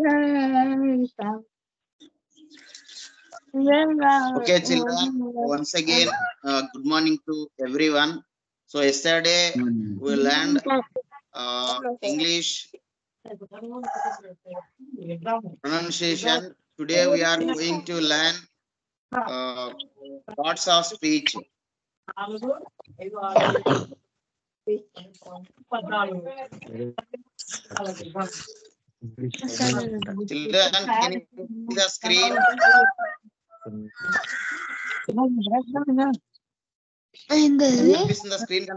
Okay, children, once again, good morning to everyone. So yesterday we learned English pronunciation. Today we are going to learn parts of speech. Children, can you see the screen? కనిపిస్తుందా screen?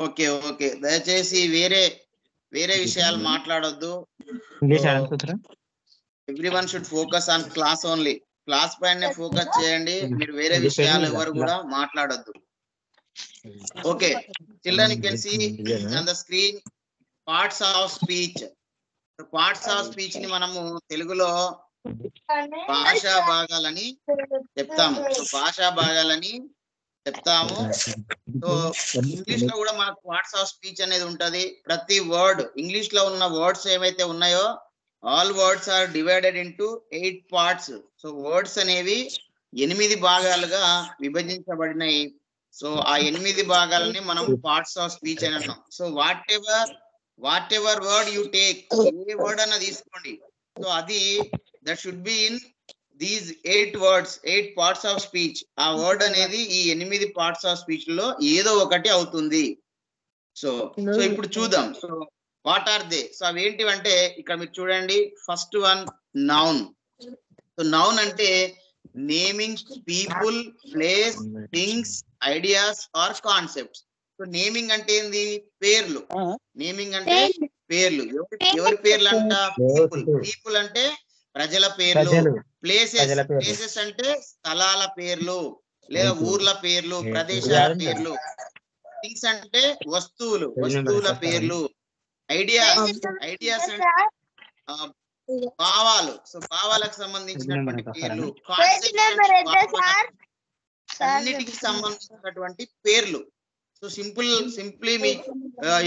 Okay okay, దయచేసి వేరే విషయాలు మాట్లాడొద్దు. Everyone should focus on class only. Class పైనే focus చేయండి. మీరు వేరే విషయాలు ఎవరు కూడా మాట్లాడొద్దు. Okay children, you can see on the screen parts of speech. Parts of speech ని మనము తెలుగులో భాషా భాగాలని చెప్తాము. సో భాషా భాగాలని చెప్తాము. సో ఇంగ్లీష్ లో కూడా మనకు పార్ట్స్ ఆఫ్ స్పీచ్ అనేది ఉంటది. ప్రతి వర్డ్ ఇంగ్లీష్ లో ఉన్న వర్డ్స్ ఏవైతే ఉన్నాయో all words are divided into 8 parts. So words అనేవి 8 భాగాలుగా విభజించబడినాయి. సో ఆ 8 భాగాలని మనం పార్ట్స్ ఆఫ్ స్పీచ్ అని అన్నాం. So what ever word you take, A word అన్న తీసుకోండి, సో అది that should be in these 8 words, 8 parts of speech. ఆ వర్డ్ అనేది ఈ 8 పార్ట్స్ ఆఫ్ స్పీచ్ లో ఏదో ఒకటి అవుతుంది. సో ఇప్పుడు చూద్దాం. So what are they? So అవి ఏంటివంటే ఇక్కడ మీరు చూడండి. First one noun. So noun అంటే naming people, places, things, ideas or concepts. So naming అంటే ఏంది? పేర్లు. నేమింగ్ అంటే పేర్లు. ఎవరి పేర్లు అంట? పీపుల్ అంటే ప్రజల పేర్లు. ప్లేసెస్ అంటే స్థలాల పేర్లు లేదా ఊర్ల పేర్లు, ప్రదేశాల పేర్లు. థింగ్స్ అంటే వస్తువుల పేర్లు. ఐడియాస్ అంటే భావాలు. సో భావాలకు సంబంధించినటువంటి పేర్లు. అన్నిటికి సంబంధించినటువంటి పేర్లు. So simply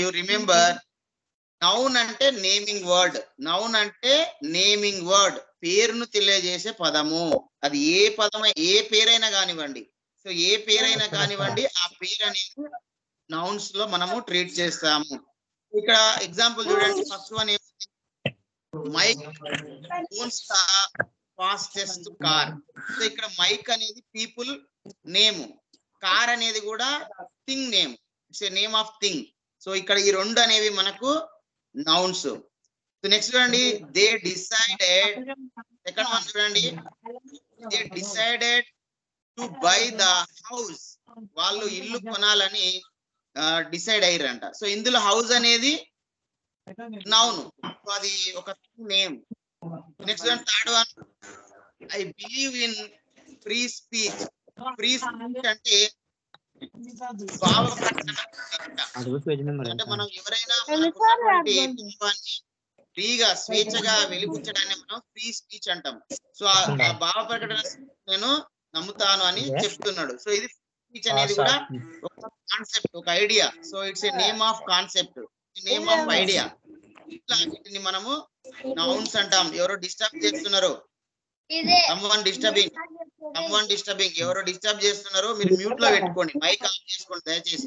you remember, noun అంటే నేమింగ్ వర్డ్. నౌన్ అంటే నేమింగ్ వర్డ్, పేరును తెలియజేసే పదము. అది ఏ పదమై ఏ పేరైనా కానివ్వండి. సో ఏ పేరైనా కానివ్వండి, ఆ పేరు అనేది నౌన్స్ లో మనము ట్రీట్ చేస్తాము. ఇక్కడ ఎగ్జాంపుల్ చూడండి. First one Mike owns the fastest car. So ఇక్కడ మైక్ అనేది పీపుల్ నేమ్, కార్ అనేది కూడా thing name. It's a name of thing. So ఇక్కడ ఈ రెండు అనేవి మనకు నౌన్స్. సో నెక్స్ట్ చూడండి, దే డిసైడెడ్. సెకండ్ వన్ చూడండి, they decided to buy the house. వాళ్ళు ఇల్లు కొనాలని డిసైడ్ అయ్యారంట. సో ఇందులో హౌస్ అనేది నౌన్. సో అది ఒక name. Next one third one, I believe in free speech. Free speech అంటే భావ ప్రకటన. అంటే మనం ఎవరైనా ఫ్రీగా స్వేచ్ఛగా వెలిపించడాన్ని మనం ఫ్రీ స్పీచ్ అంటాం. సో ఆ భావ ప్రకటన నేను నమ్ముతాను అని చెప్తున్నాడు. సో ఇది స్పీచ్ అనేది కూడా ఒక కాన్సెప్ట్, ఒక idea. So it's a name of concept, name of idea. ఇట్లా వీటిని మనము నౌన్స్ అంటాం. ఎవరో డిస్టర్బ్ చేస్తున్నారు, సమ్వన్ డిస్టర్బింగ్, ఎవరో డిస్టర్బ్ చేస్తున్నారు, మీరు మ్యూట్ లో పెట్టుకోండి, మైక్ ఆఫ్ చేసుకోండి దయచేసి.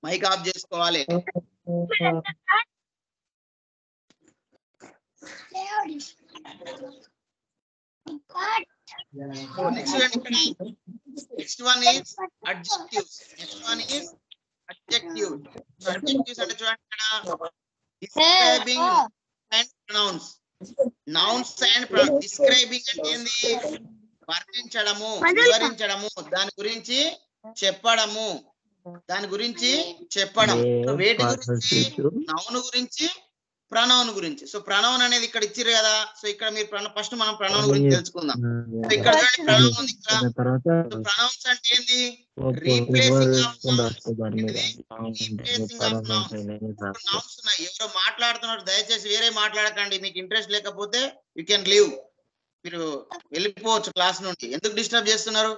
మైక్ ఆఫ్ చేసుకోవాలి. Next one is adjectives. Adjectives అంటే చూడండి ఇక్కడ describing and pronouns. Nouns and describing అంటే ఏంది? వర్ణించడము, వివరించడము, దాని గురించి చెప్పడము. వేటి గురించి? నౌన్ గురించి, ప్రనౌన్ గురించి. సో ప్రనౌన్ అనేది ఇక్కడ ఇచ్చిర్రు కదా. సో ఇక్కడ మీరు ఫస్ట్ మనం ప్రనౌన్ గురించి తెలుసుకుందాం. సో ఇక్కడ చూడండి ప్రనౌన్ ఉంది ఇక్కడ. సో ప్రనౌన్స్ అంటే ఏంది? Replacing of nouns. నౌన్స్ ఉన్నాయి. ఎవరో మాట్లాడుతున్నారు, దయచేసి వేరే మాట్లాడకండి. మీకు ఇంట్రెస్ట్ లేకపోతే యూ కెన్ లీవ్, మీరు వెళ్ళిపోవచ్చు క్లాస్ నుండి. ఎందుకు డిస్టర్బ్ చేస్తున్నారు?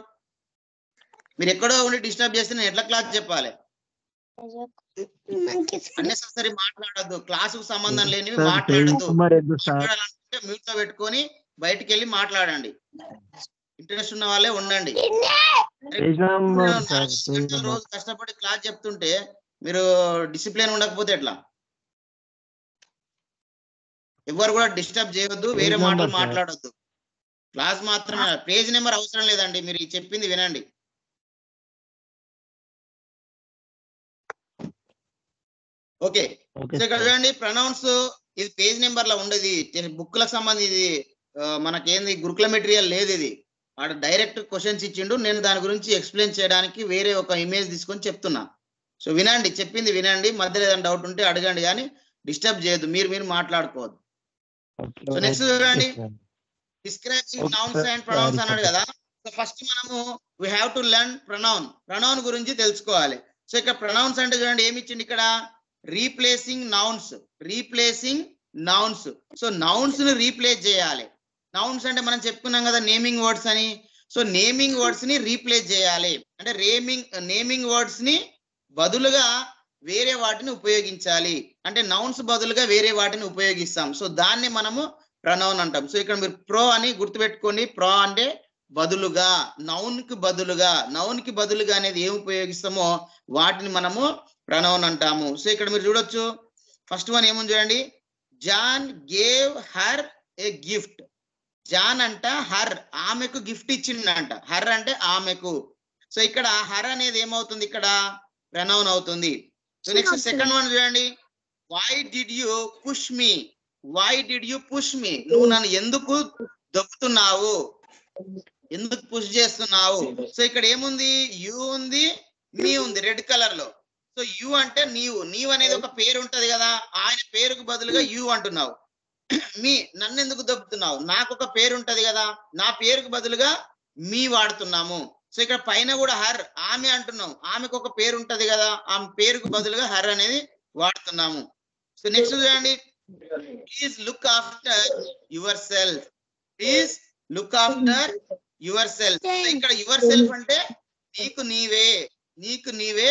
మీరు ఎక్కడో ఉండి డిస్టర్బ్ చేస్తే నేను ఎట్లా క్లాస్ చెప్పాలి? అన్నెసెసరీ మాట్లాడద్దు, క్లాసుకు సంబంధం లేనివి మాట్లాడద్దు. మాట్లాడాలంటే మ్యూట్ లో పెట్టుకొని బయటికి వెళ్ళి మాట్లాడండి. ఇంట్రెస్ట్ ఉన్న వాళ్ళే ఉండండి. రోజు కష్టపడి క్లాస్ చెప్తుంటే మీరు డిసిప్లిన్ ఉండకపోతే ఎట్లా? ఎవరు కూడా డిస్టర్బ్ చేయొద్దు, వేరే మాటలు మాట్లాడొద్దు. క్లాస్ మాత్రమే, పేజ్ నెంబర్ అవసరం లేదండి, మీరు చెప్పింది వినండి. ఓకే, సో ఇక్కడ చూడండి ప్రొనౌన్స్, ఇది పేజ్ నెంబర్ లో ఉండేది, బుక్ లకు సంబంధించి ఇది మనకేంది గురుకుల మెటీరియల్ లేదు. ఇది వాడు డైరెక్ట్ క్వశ్చన్స్ ఇచ్చిండు, నేను దాని గురించి ఎక్స్ప్లెయిన్ చేయడానికి వేరే ఒక ఇమేజ్ తీసుకొని చెప్తున్నా. సో వినండి, చెప్పింది వినండి, మధ్యలో ఏదైనా డౌట్ ఉంటే అడగండి, కానీ డిస్టర్బ్ చేయొద్దు, మీరు మాట్లాడుకోవద్దు. సో నెక్స్ట్ చూడండి, డిస్క్రైబింగ్ నౌన్స్ అండ్ ప్రొనౌన్స్ అన్నాడు కదా. సో ఫస్ట్ మనము we have to learn pronoun గురించి తెలుసుకోవాలి. సో ఇక్కడ ప్రొనౌన్స్ అంటే చూడండి ఏమి ఇచ్చింది ఇక్కడ, రీప్లేసింగ్ నౌన్స్. సో నౌన్స్ ని రీప్లేస్ చేయాలి. నౌన్స్ అంటే మనం చెప్పుకున్నాం కదా నేమింగ్ వర్డ్స్ అని. సో నేమింగ్ వర్డ్స్ ని రీప్లేస్ చేయాలి అంటే నేమింగ్ వర్డ్స్ ని బదులుగా వేరే వాటిని ఉపయోగించాలి. అంటే నౌన్స్ బదులుగా వేరే వాటిని ఉపయోగిస్తాం. సో దాన్ని మనము ప్రొనౌన్ అంటాం. సో ఇక్కడ మీరు ప్రో అని గుర్తుపెట్టుకోండి. ప్రో అంటే బదులుగా, నౌన్ కి బదులుగా అనేది ఏం ఉపయోగిస్తామో వాటిని మనము ప్రొనౌన్ అంటాము. సో ఇక్కడ మీరు చూడొచ్చు, ఫస్ట్ వన్ ఏముంది చూడండి, John gave her a gift. John అంట హర్, ఆమెకు గిఫ్ట్ ఇచ్చిండంట. హర్ అంటే ఆమెకు. సో ఇక్కడ హర్ అనేది ఏమవుతుంది, ఇక్కడ ప్రొనౌన్ అవుతుంది. సో నెక్స్ట్ సెకండ్ వన్ చూడండి, why did you push me, నువ్వు నన్ను ఎందుకు దొక్కుతున్నావు, ఎందుకు పుష్ చేస్తున్నావు. సో ఇక్కడ ఏముంది, యు ఉంది, మీ ఉంది రెడ్ కలర్ లో. సో యు అంటే నీవు అనేది ఒక పేరు ఉంటది కదా, ఆయన పేరుకు బదులుగా యు అంటున్నావు. మీ, నన్ను ఎందుకు దొబ్బుతున్నావు, నాకు ఒక పేరు ఉంటది కదా, నా పేరుకు బదులుగా మీ వాడుతున్నాము. సో ఇక్కడ పైన కూడా హర్, ఆమె అంటున్నాం, ఆమెకు ఒక పేరు ఉంటది కదా, ఆమె పేరుకు బదులుగా హర్ అనేది వాడుతున్నాము. సో నెక్స్ట్ చూడండి, please look after your self. So ఇక్కడ యువర్ సెల్ఫ్ అంటే నీకు నీవే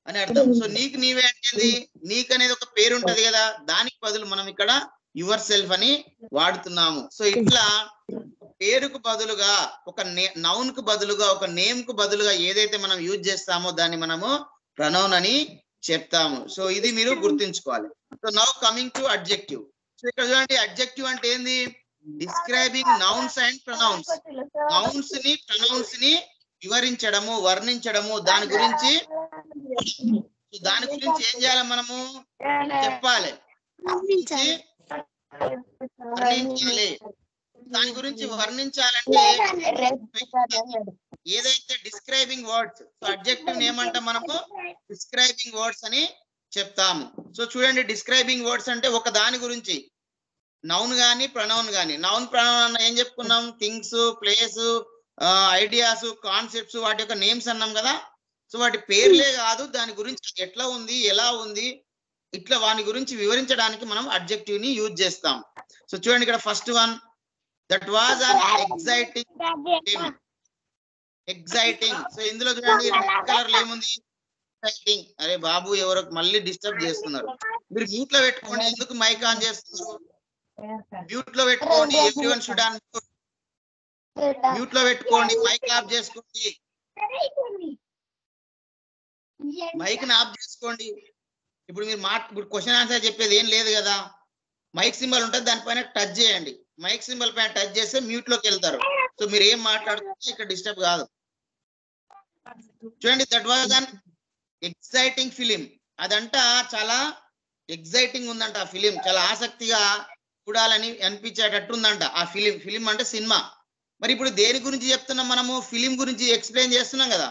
అని అర్థం. సో నీకు నీవే అంటే నీకు అనేది ఒక పేరు ఉంటది కదా, దానికి బదులు మనం ఇక్కడ యువర్ సెల్ఫ్ అని వాడుతున్నాము. సో ఇట్లా పేరుకు బదులుగా, ఒక నౌన్ కు బదులుగా, ఒక నేమ్ కు బదులుగా ఏదైతే మనం యూజ్ చేస్తామో దాన్ని మనము ప్రొనౌన్ అని చెప్తాము. సో ఇది మీరు గుర్తుంచుకోవాలి. So now coming to adjective. So ఇక్కడ చూడండి, అడ్జెక్టివ్ అంటే ఏంది, describing nouns and pronouns. Nouns ని ప్రొనౌన్స్ ని వివరించడము, వర్ణించడము, దాని గురించి ఏం చేయాలి, మనము చెప్పాలి, దాని గురించి వర్ణించాలంటే ఏదైతే డిస్క్రైబింగ్ వర్డ్స్, అడ్జెక్టివ్ ఏమంటాం మనము, డిస్క్రైబింగ్ వర్డ్స్ అని చెప్తాము. సో చూడండి, డిస్క్రైబింగ్ వర్డ్స్ అంటే ఒక దాని గురించి, నౌన్ గాని ప్రొనౌన్ గాని. నౌన్ ప్రొనౌన్ అన్న ఏం చెప్పుకున్నాం, థింగ్స్, ప్లేస్, ఐడియాస్, కాన్సెప్ట్స్, వాటి యొక్క నేమ్స్ అన్నాం కదా. సో వాటి పేర్లే కాదు, దాని గురించి ఎట్లా ఉంది, ఎలా ఉంది, ఇట్లా వాని గురించి వివరించడానికి మనం అడ్జెక్టివ్ ని యూజ్ చేస్తాం. సో చూడండి ఇక్కడ first one, that was an exciting. So ఇందులో చూడండి రెడ్ కలర్ లో ఏముంది, ఎగ్జైటింగ్. అరే బాబు, ఎవరో మళ్ళీ డిస్టర్బ్ చేస్తున్నారు, మీరు మ్యూట్ లో పెట్టుకోండి, ఎందుకు మైక్ ఆన్ చేస్తున్నారు, మ్యూట్ లో పెట్టుకోండి. ఎవ్రీవన్ షుడ్ ఆన్ మ్యూట్ లో పెట్టుకోండి, మైక్ ఆఫ్ చేసుకోండి, మైక్ ని ఆఫ్ చేసుకోండి. ఇప్పుడు మీరు ఇప్పుడు క్వశ్చన్ ఆన్సర్ చెప్పేది ఏం లేదు కదా, మైక్ సింబల్ ఉంటుంది, దానిపైన టచ్ చేయండి. మైక్ సింబల్ పైన టచ్ చేస్తే మ్యూట్ లోకి వెళ్తారు. సో మీరు ఏం మాట్లాడుతుంటే ఇక్కడ డిస్టర్బ్ కాదు. చూడండి, that was an exciting film. అదంట చాలా ఎగ్జైటింగ్ ఉందంట, ఆ ఫిలిం చాలా ఆసక్తిగా చూడాలని అనిపించేటట్టు ఉందంట ఆ ఫిలిం అంటే సినిమా. మరి ఇప్పుడు దేని గురించి చెప్తున్నాం, మనము ఫిలిం గురించి ఎక్స్ప్లెయిన్ చేస్తున్నాం కదా.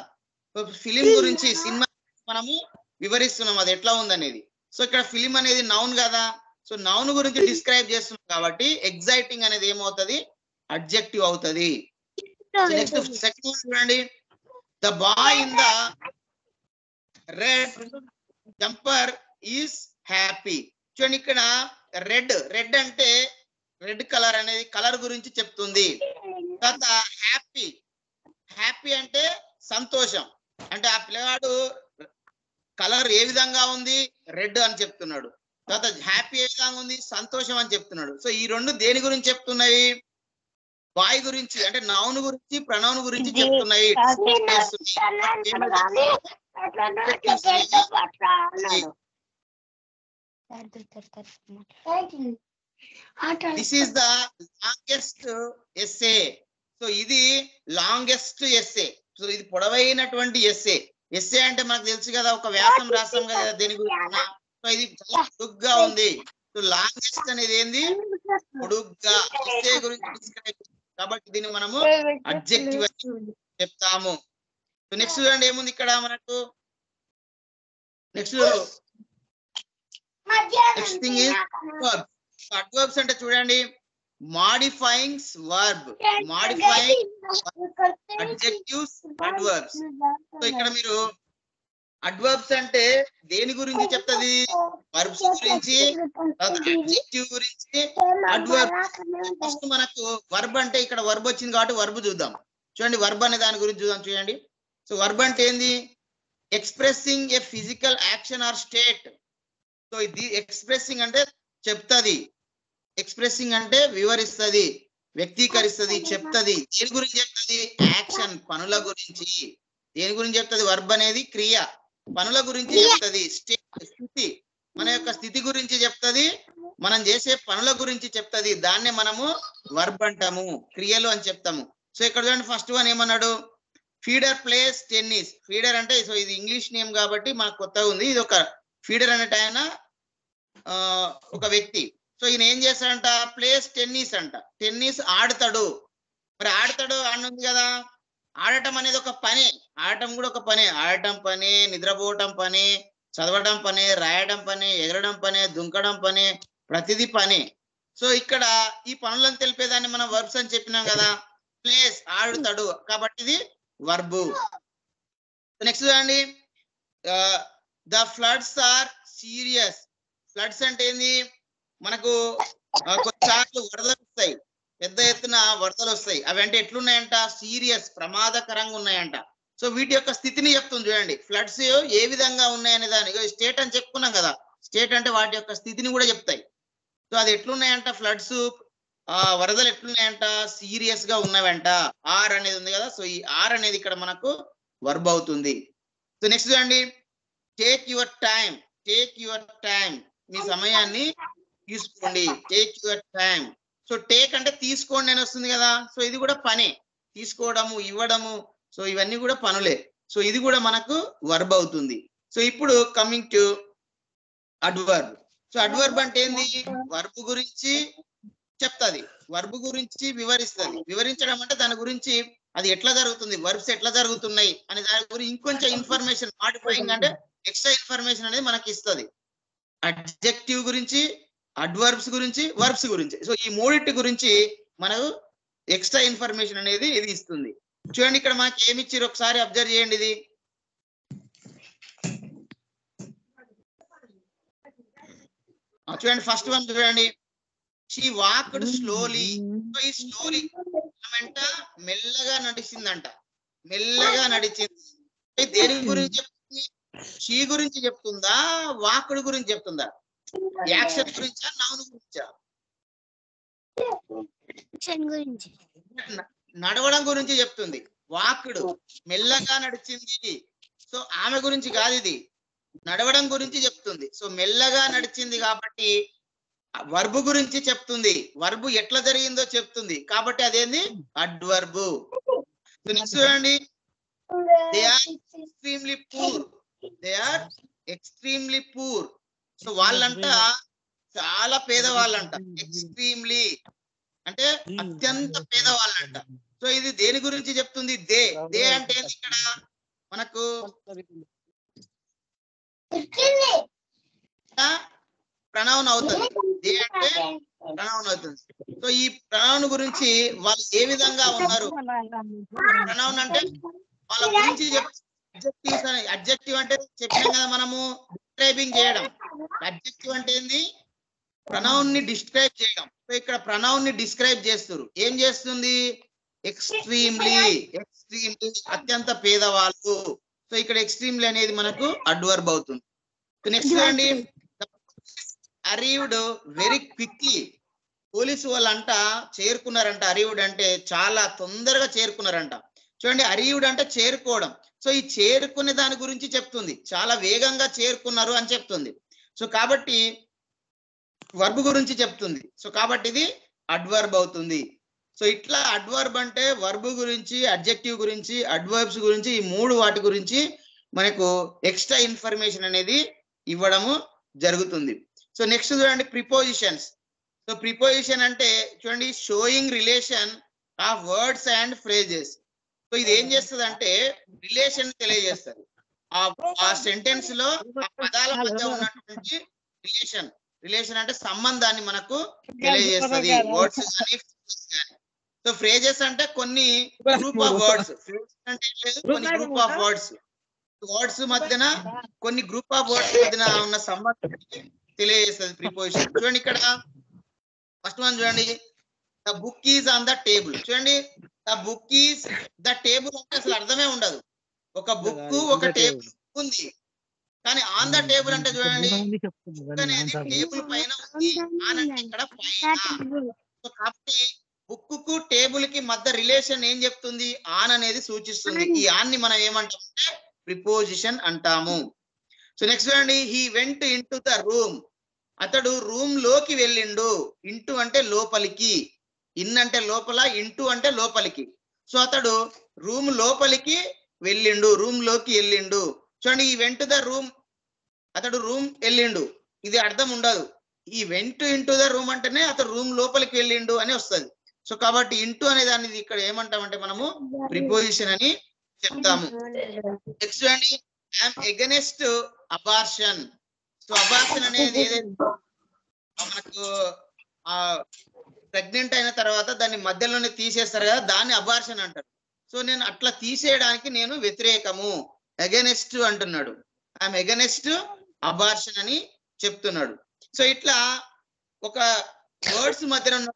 ఫిలిం గురించి, సినిమా మనము వివరిస్తున్నాం అది ఎట్లా ఉందనేది. సో ఇక్కడ ఫిలిం అనేది నౌన్ కదా, సో నౌన్ గురించి డిస్క్రైబ్ చేస్తున్నాం కాబట్టి ఎగ్జైటింగ్ అనేది ఏమవుతుంది, అడ్జెక్టివ్ అవుతుంది. నెక్స్ట్ సెకండ్ చూడండి, the boy in the red jumper is happy. చూడండి ఇక్కడ రెడ్ అంటే రెడ్ కలర్ అనేది కలర్ గురించి చెప్తుంది. తర్వాత హ్యాపీ అంటే సంతోషం. అంటే ఆ పిల్లగాడు కలర్ ఏ విధంగా ఉంది, రెడ్ అని చెప్తున్నాడు. తర్వాత హ్యాపీ ఏ విధంగా ఉంది, సంతోషం అని చెప్తున్నాడు. సో ఈ రెండు దేని గురించి చెప్తున్నాయి? బాయ్ గురించి, అంటే నౌన్ గురించి, ప్రనౌన్ గురించి చెప్తున్నాయి. This is the longest essay. So ఇది లాంగెస్ట్ ఎస్సే. సో ఇది పొడవైనటువంటి ఎస్సే. ఎస్సే అంటే మనకు తెలుసు కదా, ఒక వ్యాసం రాస్తాం కదా దేని గురించి. సో ఇది చాలా పొడుగ్గా ఉంది. సో లాంగెస్ట్ అనేది ఏంది? పొడుగ్గా. ఎస్సే గురించి డిస్క్రైబ్, కాబట్టి దీన్ని మనము అడ్జెక్టివ్ చెప్తాము. సో నెక్స్ట్ చూడండి ఏముంది ఇక్కడ మనకు. Next thing is adverbs. అంటే చూడండి, modifying verb, modifying adjectives, adverbs. So ఇక్కడ మీరు అడ్వర్బ్స్ అంటే దేని గురించి చెప్తది? వర్బ్స్ గురించి, అడ్జెక్టివ్ గురించి, అడ్వర్బ్. ఫస్ట్ మనకు వర్బ్ అంటే ఇక్కడ వర్బ్ వచ్చింది కాబట్టి వర్బ్ చూద్దాం. చూడండి వర్బ్ అనే దాని గురించి చూద్దాం. చూడండి, సో వర్బ్ అంటే ఏంది? Expressing a physical action or state. So ఇది ఎక్స్ప్రెసింగ్ అంటే చెప్తది, ఎక్స్ప్రెసింగ్ అంటే వివరిస్తది, వ్యక్తీకరిస్తది, చెప్తది. దేని గురించి చెప్తది? యాక్షన్, పనుల గురించి. దేని గురించి చెప్తది? వర్బ్ అనేది క్రియ, పనుల గురించి చెప్తది. స్థితి, మన యొక్క స్థితి గురించి చెప్తది, మనం చేసే పనుల గురించి చెప్తది. దాన్నే మనము వర్బ్ అంటాము, క్రియలు అని చెప్తాము. సో ఇక్కడ చూడండి, ఫస్ట్ వన్ ఏమన్నాడు? Feeder place tennis. ఫీడర్ అంటే, సో ఇది ఇంగ్లీష్ నేమ్ కాబట్టి మనకు కొత్తగా ఉంది. ఇది ఒక ఫీడర్ అనేట ఆయన ఒక వ్యక్తి. సో ఈయన ఏం చేస్తాడంట? ప్లేస్ టెన్నిస్ అంట. టెన్నిస్ ఆడతాడు. మరి ఆడతాడు అన్నది కదా, ఆడటం అనేది ఒక పనే, ఆడటం కూడా ఒక పనే. ఆడటం పనే, నిద్రపోవటం పనే, చదవడం పనే, రాయడం పనే, ఎగరడం పనే, దుంకడం పనే, ప్రతిదీ పనే. సో ఇక్కడ ఈ పనులను తెలిపేదాన్ని మనం వర్బ్స్ అని చెప్పినాం కదా. ప్లేస్ ఆడుతాడు కాబట్టి ఇది వర్బు. నెక్స్ట్ చూడండి, the floods are serious. Floods అంటే ఏంది? మనకు కొన్నిసార్లు వరదలు వస్తాయి, పెద్ద ఎత్తున వరదలు వస్తాయి. అవి అంటే ఎట్లున్నాయంట? సీరియస్, ప్రమాదకరంగా ఉన్నాయంట. సో వీటి యొక్క స్థితిని చెప్తుంది చూడండి. ఫ్లడ్స్ ఏ విధంగా ఉన్నాయనే దానికి స్టేట్ అని చెప్పుకున్నాం కదా. స్టేట్ అంటే వాటి యొక్క స్థితిని కూడా చెప్తాయి. సో అది ఎట్లున్నాయంట? ఫ్లడ్స్, వరదలు ఎట్లున్నాయంట? సీరియస్ గా ఉన్నవంట. ఆర్ అనేది ఉంది కదా. సో ఈ ఆర్ అనేది ఇక్కడ మనకు వర్బ్ అవుతుంది. సో నెక్స్ట్ చూడండి, take your time. Take your time, మీ సమయాన్ని తీసుకోండి. Take your time. So take అంటే తీసుకోండి అని వస్తుంది కదా. సో ఇది కూడా పనే, తీసుకోవడము, ఇవ్వడము. సో ఇవన్నీ కూడా పనులే. సో ఇది కూడా మనకు వర్బ్ అవుతుంది. సో ఇప్పుడు coming to adverb. So adverb అంటే ఏంది? వర్బ్ గురించి చెప్తుంది, వర్బ్ గురించి వివరిస్తుంది. వివరించడం అంటే దాని గురించి అది ఎట్లా జరుగుతుంది, వర్బ్స్ ఎట్లా జరుగుతున్నాయి అనే దాని గురించి ఇంకొంచెం ఇన్ఫర్మేషన్, మాడిఫైయింగ్ అంటే ఎక్స్ట్రా ఇన్ఫర్మేషన్ అనేది మనకి ఇస్తుంది. అడ్జెక్టివ్ గురించి, అడ్వర్బ్స్ గురించి, వర్బ్స్ గురించి. సో ఈ మూడింటి గురించి మనకు ఎక్స్ట్రా ఇన్ఫర్మేషన్ అనేది ఇది ఇస్తుంది. చూడండి ఇక్కడ మనకి ఏమి ఇచ్చారు ఒకసారి అబ్జర్వ్ చేయండి. ఇది చూడండి, ఫస్ట్ వన్ చూడండి, షీ వాక్డ్ స్లోలీ. సో ఈ స్లోలీ అంట మెల్లగా నడిచిందంట, మెల్లగా నడిచింది. దేని గురించి చెప్తుంది? షీ గురించి చెప్తుందా, వాక్డ్ గురించి చెప్తుందా? యాక్షన్ గురించా, నౌన్ గురించా? నడవడం గురించి చెప్తుంది. వాక్డ్ మెల్లగా నడిచింది. సో ఆమె గురించి కాదు, ఇది నడవడం గురించి చెప్తుంది. సో మెల్లగా నడిచింది కాబట్టి వర్బ్ గురించి చెప్తుంది. వర్బ్ ఎట్లా జరిగిందో చెప్తుంది కాబట్టి అదేంది? అడ్వర్బ్. సో నెక్స్ట్ చూడండి, they are extremely poor. They are extremely poor. So వాళ్ళంట చాలా పేదవాళ్ళంట. ఎక్స్ట్రీమ్లీ అంటే అత్యంత పేదవాళ్ళంట. సో ఇది దేని గురించి చెప్తుంది? దే. దే అంటే ఇక్కడ మనకు ప్రనౌన్ అవుతుంది. దే అంటే ప్రనౌన్ అవుతుంది. సో ఈ ప్రనౌన్ గురించి వాళ్ళు ఏ విధంగా ఉన్నారు, ప్రనౌన్ అంటే వాళ్ళ గురించి అడ్జెక్టివ్స్ అని. అడ్జెక్టివ్ అంటే చెప్పినాం కదా మనము, డిస్క్రైబింగ్ చేయడం. అడ్జెక్టివ్ అంటే ఏంది? ప్రనౌన్ ని డిస్క్రైబ్ చేయడం. సో ఇక్కడ ప్రనౌన్ ని డిస్క్రైబ్ చేస్తారు. ఏం చేస్తుంది? ఎక్స్ట్రీమ్లీ, ఎక్స్ట్రీమ్లీ అత్యంత పేదవాళ్ళు. సో ఇక్కడ ఎక్స్ట్రీమ్లీ అనేది మనకు అడ్వర్బ్ అవుతుంది. నెక్స్ట్ చూడండి, అరీవ్డ్ వెరీ క్విక్లీ. పోలీసు వాళ్ళంట చేరుకున్నారంట. అరీవ్డ్ అంటే చాలా తొందరగా చేరుకున్నారంట. చూడండి, అరీవ్డ్ అంటే చేరుకోవడం. సో ఈ చేరుకునే దాని గురించి చెప్తుంది, చాలా వేగంగా చేరుకున్నారు అని చెప్తుంది. సో కాబట్టి వర్బ్ గురించి చెప్తుంది. సో కాబట్టి ఇది అడ్వర్బ్ అవుతుంది. సో ఇట్లా అడ్వర్బ్ అంటే వర్బ్ గురించి, అడ్జెక్టివ్ గురించి, అడ్వర్బ్స్ గురించి, ఈ మూడు వాటి గురించి మనకు ఎక్స్ట్రా ఇన్ఫర్మేషన్ అనేది ఇవ్వడము జరుగుతుంది. సో నెక్స్ట్ చూడండి, ప్రిపోజిషన్స్. సో ప్రిపోజిషన్ అంటే చూడండి, showing relation of words and phrases. So ఇది ఏం చేస్తుంది అంటే రిలేషన్ తెలియజేస్తుంది. ఆ సెంటెన్స్ లో ఆ పదాల మధ్య ఉన్నటువంటి రిలేషన్ అంటే సంబంధాన్ని మనకు తెలియజేస్తుంది. వర్డ్స్ కానీ ఫ్రేజెస్ కానీ. సో ఫ్రేజెస్ అంటే కొన్ని గ్రూప్ ఆఫ్ వర్డ్స్. కొన్ని గ్రూప్ ఆఫ్ వర్డ్స్ మధ్యన కొన్ని గ్రూప్ ఆఫ్ వర్డ్స్ మధ్యన ఉన్న సంబంధాన్ని తెలియజేస్తుంది ప్రిపోజిషన్. చూడండి ఇక్కడ ఫస్ట్ వన్ చూడండి, the book is on the table. చూడండి, the book is the table అంటే అసలు అర్థమే ఉండదు. ఒక బుక్, ఒక టేబుల్ ఉంది, కానీ ఆన్ ద టేబుల్ అంటే చూడండి, బుక్ అనేది టేబుల్ పైన ఉంది, ఆన్ అంటే ఇక్కడ పైన. సో కాబట్టి బుక్ కు టేబుల్ కి మధ్య రిలేషన్ ఏం చెప్తుంది? ఆన్ అనేది సూచిస్తుంది. ఈ ఆన్ ని మనం ఏమంటామంటే ప్రిపోజిషన్ అంటాము. సో నెక్స్ట్ చూడండి, he went into the room. అతడు రూమ్ లోకి వెళ్ళిండు. ఇంటూ అంటే లోపలికి, ఇన్ అంటే లోపల, ఇంటూ అంటే లోపలికి. సో అతడు రూమ్ లోపలికి వెళ్ళిండు, రూమ్ లోకి వెళ్ళిండు. చూడండి, ఈ వెంట్ ద రూమ్, అతడు రూమ్ వెళ్ళిండు, ఇది అర్థం ఉండదు. ఈ వెంట్ ఇంటూ ద రూమ్ అంటేనే అతడు రూమ్ లోపలికి వెళ్ళిండు అని వస్తుంది. సో కాబట్టి ఇంటూ అనే దాన్ని ఇక్కడ ఏమంటామంటే మనము ప్రిపోజిషన్ అని చెప్తాము. నెక్స్ట్ చూడండి, I'm against abortion. So abortion అనేది ఏదైతే మనకు ప్రెగ్నెంట్ అయిన తర్వాత దాన్ని మధ్యలోనే తీసేస్తారు కదా, దాన్ని అబార్షన్ అంటారు. సో నేను అట్లా తీసేయడానికి నేను వ్యతిరేకము, అగెనెస్ట్ అంటున్నాడు. ఐఎమ్ ఎగనెస్ట్ అబార్షన్ అని చెప్తున్నాడు. సో ఇట్లా ఒక వర్డ్స్ మధ్యన ఉన్న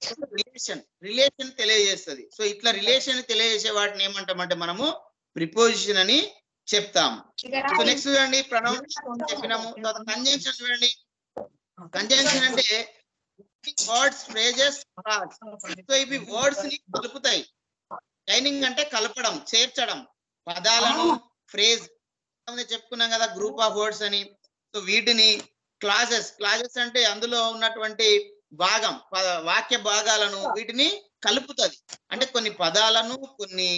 రిలేషన్ తెలియజేస్తుంది. సో ఇట్లా రిలేషన్ తెలియజేసే వాటిని ఏమంటామంటే మనము ప్రిపోజిషన్ అని చెప్తాము. సో నెక్స్ట్ చూడండి, ప్రొనౌన్స్ చెప్పినాము. కంజంక్షన్ చూడండి, కంజంక్షన్ అంటే వర్డ్స్, ఫ్రేజెస్, సో ఇవి వర్డ్స్ ని కలుపుతాయి. జైనింగ్ అంటే కలపడం, చేర్చడం. పదాలను, ఫ్రేజ్ చెప్పుకున్నాం కదా, గ్రూప్ ఆఫ్ వర్డ్స్ అని. సో వీటిని క్లాజెస్ అంటే అందులో ఉన్నటువంటి భాగం, వాక్య భాగాలను వీటిని కలుపుతుంది. అంటే కొన్ని పదాలను, కొన్ని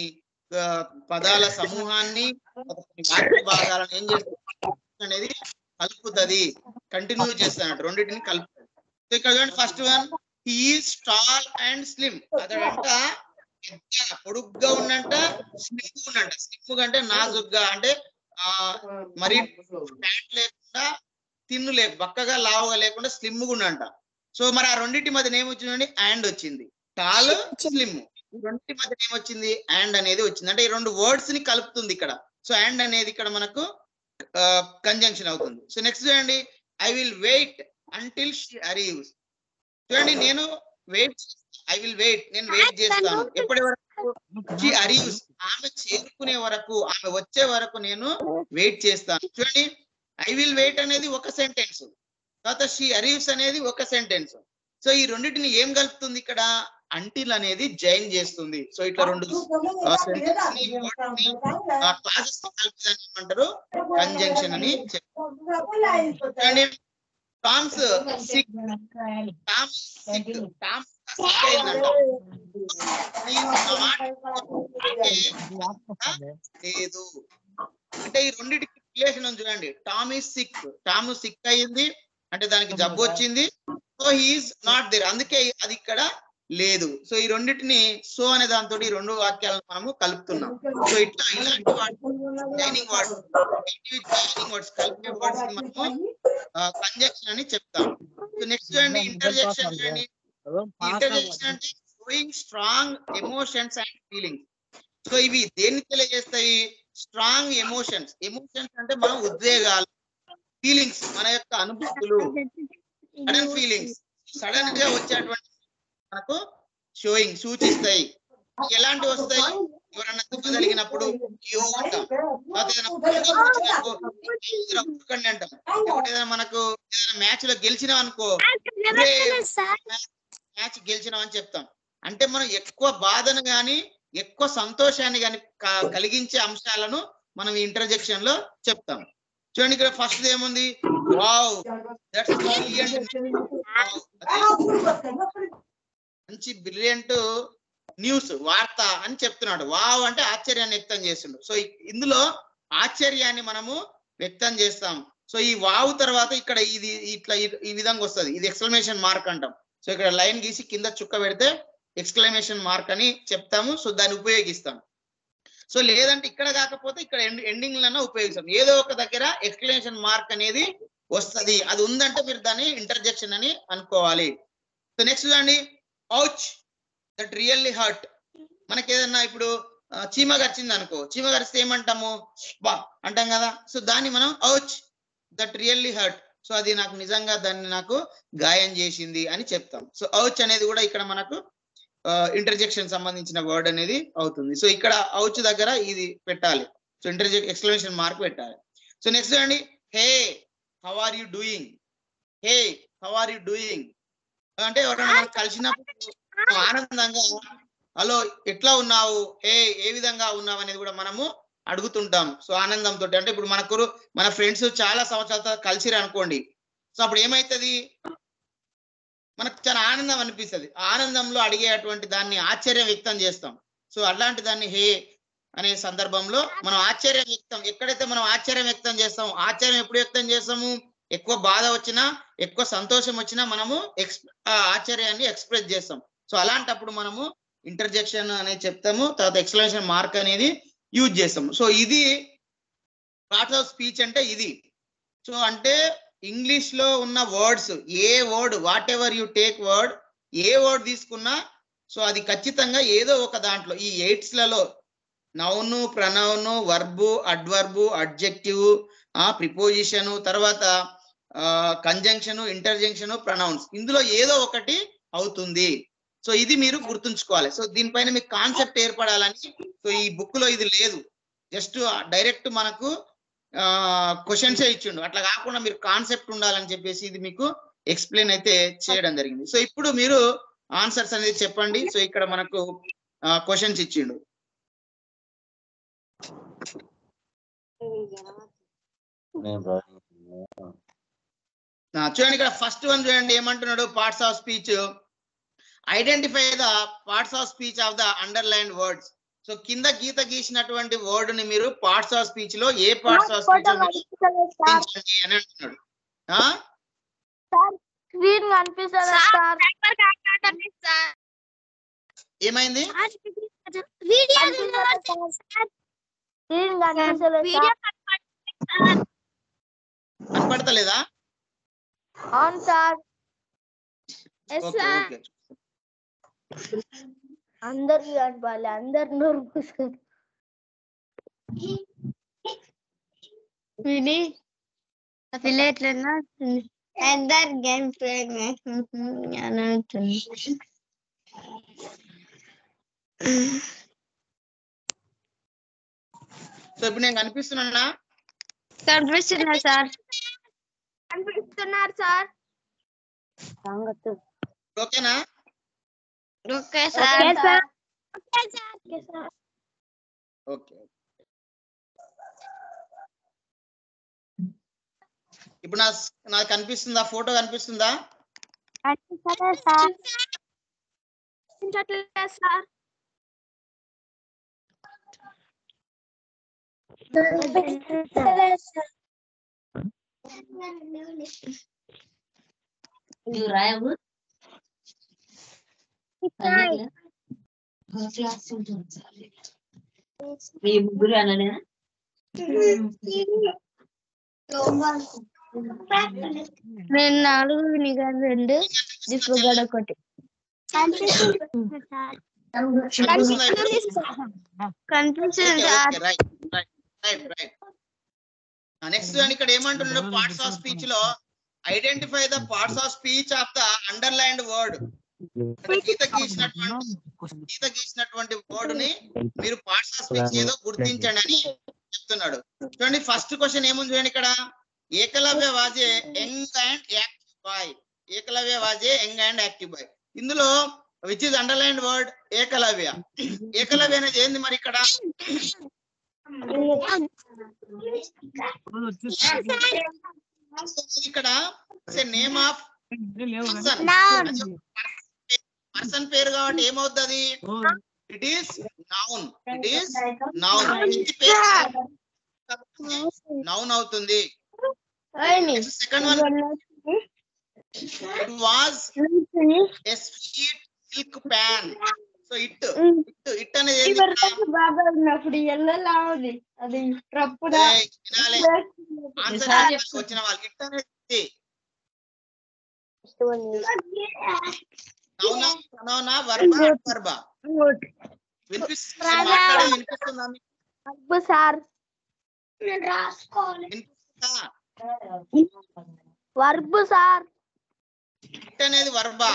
పదాల సమూహాన్ని, కొన్ని వాక్య భాగాలను ఏం చేస్తుంది అనేది కలుపుతుంది, కంటిన్యూ చేస్తానంట, రెండింటిని కలుపుతుంది. సో ఇక్కడ చూడండి, first one, he is tall and slim. అతడంట పొడుగ్గా ఉన్నంట, స్లిమ్ ఉన్నంట. స్లిమ్ అంటే నాజుగ్గా, అంటే మరి ఫ్యాట్ లేకుండా, తిన్ను బక్కగా లావుగా లేకుండా స్లిమ్ గా ఉన్నంట. సో మరి ఆ రెండింటి మధ్య ఏమొచ్చిందండి? అండ్ వచ్చింది. టాల్, స్లిమ్, ఈ రెండింటి మధ్య ఏమొచ్చింది? అండ్ అనేది వచ్చింది. అంటే ఈ రెండు వర్డ్స్ ని కలుపుతుంది ఇక్కడ. సో అండ్ అనేది ఇక్కడ మనకు కంజంక్షన్ అవుతుంది. సో నెక్స్ట్ చూడండి, I will wait until she arrives. చూడండి, నేను వెయిట్ చేస్తాను ఎప్పటి వరకు? షీ అరైవ్స్, ఆమె చేరుకునే వరకు, ఆమె వచ్చే వరకు నేను వెయిట్ చేస్తాను. చూడండి, ఐ విల్ వెయిట్ అనేది ఒక సెంటెన్స్, తర్వాత షీ అరైవ్స్ అనేది ఒక సెంటెన్స్. సో ఈ రెండింటిని ఏం కలుపుతుంది ఇక్కడ? అంటిల్ అనేది జాయిన్ చేస్తుంది. సో ఇట్లా రెండు క్లాసెస్ కలుపుతాన్ని ఏమంటారు? కంజంక్షన్ అని చెప్తారు. టామ్స్ సిక్, లేదు అంటే ఈ రెండింటికి రిలేషన్ ఉంది. చూడండి, Tom is sick, Tom sick అయ్యింది అంటే దానికి జబ్బు వచ్చింది. సో హీఈస్ నాట్ దేర్, అందుకే అది ఇక్కడ లేదు. సో ఈ రెండింటిని సో అనే దాంతో ఈ రెండు వాక్యాలను మనము కలుపుతున్నాం. సో ఇట్లా ఇలాంటి జాయినింగ్ వర్డ్స్ కలిపే వర్డ్స్ ని మనము కంజంక్షన్ అని చెప్తాం. సో నెక్స్ట్ చూడండి, ఇంటర్జెక్షన్. చూడండి, ఇంటర్జెక్షన్ అంటే showing strong emotions and feelings. So ఇవి దేన్ని తెలియజేస్తాయి? Strong emotions. ఎమోషన్స్ అంటే మన ఉద్వేగాలు, ఫీలింగ్స్, మన యొక్క అనుభూతులు, సడన్ ఫీలింగ్స్, సడన్ గా వచ్చేటువంటి మనకు షోయింగ్ సూచిస్తాయి. ఎలాంటి వస్తాయి? ఎవరన్నా దెబ్బ తగిలినప్పుడు యో అంటాం. అంటాం. లేకపోతే ఏదైనా మనకు ఏదైనా మ్యాచ్ లో గెలిచినాం అనుకో, మ్యాచ్ గెలిచినాం అని చెప్తాం. అంటే మనం ఎక్కువ బాధను గాని ఎక్కువ సంతోషాన్ని గాని కలిగించే అంశాలను మనం ఇంటర్జెక్షన్ లో చెప్తాం. చూడండి ఇక్కడ ఫస్ట్ ఏముంది, వావ్ దట్స్ బ్రిలియంట్, మంచి బ్రిలియంట్ న్యూస్ వార్త అని చెప్తున్నాడు. వావ్ అంటే ఆశ్చర్యాన్ని వ్యక్తం చేస్తుండు. సో ఇందులో ఆశ్చర్యాన్ని మనము వ్యక్తం చేస్తాం. సో ఈ వావ్ తర్వాత ఇక్కడ ఇది ఇట్లా ఈ విధంగా వస్తుంది, ఇది ఎక్స్క్లమేషన్ మార్క్ అంటాం. సో ఇక్కడ లైన్ గీసి కింద చుక్క పెడితే ఎక్స్క్లమేషన్ మార్క్ అని చెప్తాము. సో దాన్ని ఉపయోగిస్తాం. సో లేదంటే ఇక్కడ కాకపోతే ఇక్కడ ఎండింగ్ లన్నా ఉపయోగిస్తాం. ఏదో ఒక దగ్గర ఎక్స్క్లమేషన్ మార్క్ అనేది వస్తుంది. అది ఉందంటే మీరు దాన్ని ఇంటర్జెక్షన్ అని అనుకోవాలి. సో నెక్స్ట్ చూడండి, ఔచ్ దట్ రియల్లీ హర్ట్. మనకి ఏదన్నా ఇప్పుడు చీమ గరిచింది అనుకో, చీమ గరిస్తే ఏమంటాము, బా అంటాం కదా. సో దాన్ని మనం ouch that really hurt, so అది నాకు నిజంగా దాన్ని నాకు గాయం చేసింది అని చెప్తాం. సో ఔచ్ అనేది కూడా ఇక్కడ మనకు ఇంటర్జెక్షన్ సంబంధించిన వర్డ్ అనేది అవుతుంది. సో ఇక్కడ ఔచ్ దగ్గర ఇది పెట్టాలి. సో ఎక్స్క్లమేషన్ మార్క్ పెట్టాలి. సో నెక్స్ట్ చూడండి, hey how are you doing. Hey how are you doing అంటే ఎవరైనా మనకు కలిసినప్పుడు ఆనందంగా హలో ఎట్లా ఉన్నావు, ఏ విధంగా ఉన్నావు అనేది కూడా మనము అడుగుతుంటాం. సో ఆనందంతో, అంటే ఇప్పుడు మన ఫ్రెండ్స్ చాలా సంవత్సరాలతో కలిసిరు అనుకోండి. సో అప్పుడు ఏమైతుంది, మనకు చాలా ఆనందం అనిపిస్తుంది. ఆనందంలో అడిగేటువంటి దాన్ని ఆశ్చర్యం వ్యక్తం చేస్తాం. సో అలాంటి దాన్ని హే అనే సందర్భంలో మనం ఆశ్చర్యం వ్యక్తం, ఎక్కడైతే మనం ఆశ్చర్యం వ్యక్తం చేస్తాం, ఆశ్చర్యం ఎప్పుడు వ్యక్తం చేస్తాము, ఎక్కువ బాధ వచ్చినా ఎక్కువ సంతోషం వచ్చినా మనము ఆశ్చర్యాన్ని ఎక్స్ప్రెస్ చేస్తాం. సో అలాంటప్పుడు మనము ఇంటర్జెక్షన్ అనేది చెప్తాము. తర్వాత ఎక్స్క్లమేషన్ మార్క్ అనేది యూజ్ చేస్తాము. సో ఇది పార్ట్స్ ఆఫ్ స్పీచ్ అంటే ఇది. సో అంటే ఇంగ్లీష్ లో ఉన్న words, A word what ever you take word, A word తీసుకున్నా సో అది ఖచ్చితంగా ఏదో ఒక దాంట్లో ఈ 8 లలో noun, pronoun, verb, అడ్వర్బు, adjective, preposition, తర్వాత కంజంక్షన్, ఇంటర్జెక్షన్, ప్రనౌన్స్, ఇందులో ఏదో ఒకటి అవుతుంది. సో ఇది మీరు గుర్తుంచుకోవాలి. సో దీనిపైన మీకు కాన్సెప్ట్ ఏర్పడాలని, సో ఈ బుక్ లో ఇది లేదు, జస్ట్ డైరెక్ట్ మనకు క్వశ్చన్సే ఇచ్చిండు. అట్లా కాకుండా మీరు కాన్సెప్ట్ ఉండాలని చెప్పేసి ఇది మీకు ఎక్స్ప్లెయిన్ అయితే చేయడం జరిగింది. సో ఇప్పుడు మీరు ఆన్సర్స్ అనేది చెప్పండి. సో ఇక్కడ మనకు క్వశ్చన్స్ ఇచ్చిండు. చూడండి ఇక్కడ ఫస్ట్ వన్ చూడండి ఏమంటున్నాడు, parts of speech. Identify the parts of speech of the underlined words. So కింద గీత గీసినటువంటి వర్డ్ ని మీరు పార్ట్స్ ఆఫ్ స్పీచ్ లో ఏ పార్ట్స్ ఆఫ్ స్పీచ్ అని అంటున్నాడు. ఏమైంది, కనపడతలేదా? అందరికి కనపాలి, అందరు నోరు మూసుకొని విని పిల్ల ఎట్లన్నా అందరు గేమ్ ప్లే అని అంటుంది. సో ఇప్పుడు నేను కనిపిస్తున్నా? కనిపిస్తున్నా సార్, కనిపిస్తున్నారు సార్. ఓకేనా? Okay sir. ఓకే, ఇప్పుడు నాకు కనిపిస్తుందా, ఫోటో కనిపిస్తుందా? రాయవు మీ ముగ్గురు అననే నేను 4 నీకు 2 దిక్కుగడ ఒకటి కనిపిస్తుంది. నెక్స్ట్ ఇక్కడ ఏమంటున్నాడు, పార్ట్స్ ఆఫ్ స్పీచ్ లో identify the parts of speech of the underlined word. గీత గీసినటువంటి వర్డ్ ని మీరు పార్ట్స్ ఆఫ్ స్పీచ్ ఏదో గుర్తించండి అని చెప్తున్నాడు. చూడండి ఫస్ట్ క్వశ్చన్ ఏముంది చూడండి ఇక్కడ. Ekalavya was a young and active boy. Ekalavya was a young and active boy. ఇందులో which is underlined word Ekalavya. Ekalavya అనేది ఏంది మరి ఇక్కడ? ఇక్కడ నేమ్ ఆఫ్ పర్సన్ పేరు కాబట్టి ఏమవుతుంది? It is noun. It is noun. Noun అవుతుంది. Second one, it was a sweet milk pan. So it అనేది వచ్చిన వాళ్ళు ఇట్ అనేది నౌనా వర్బా వర్బా వినిపిస్తుందా? Verb sir. ఇట్ అనేది వర్బా.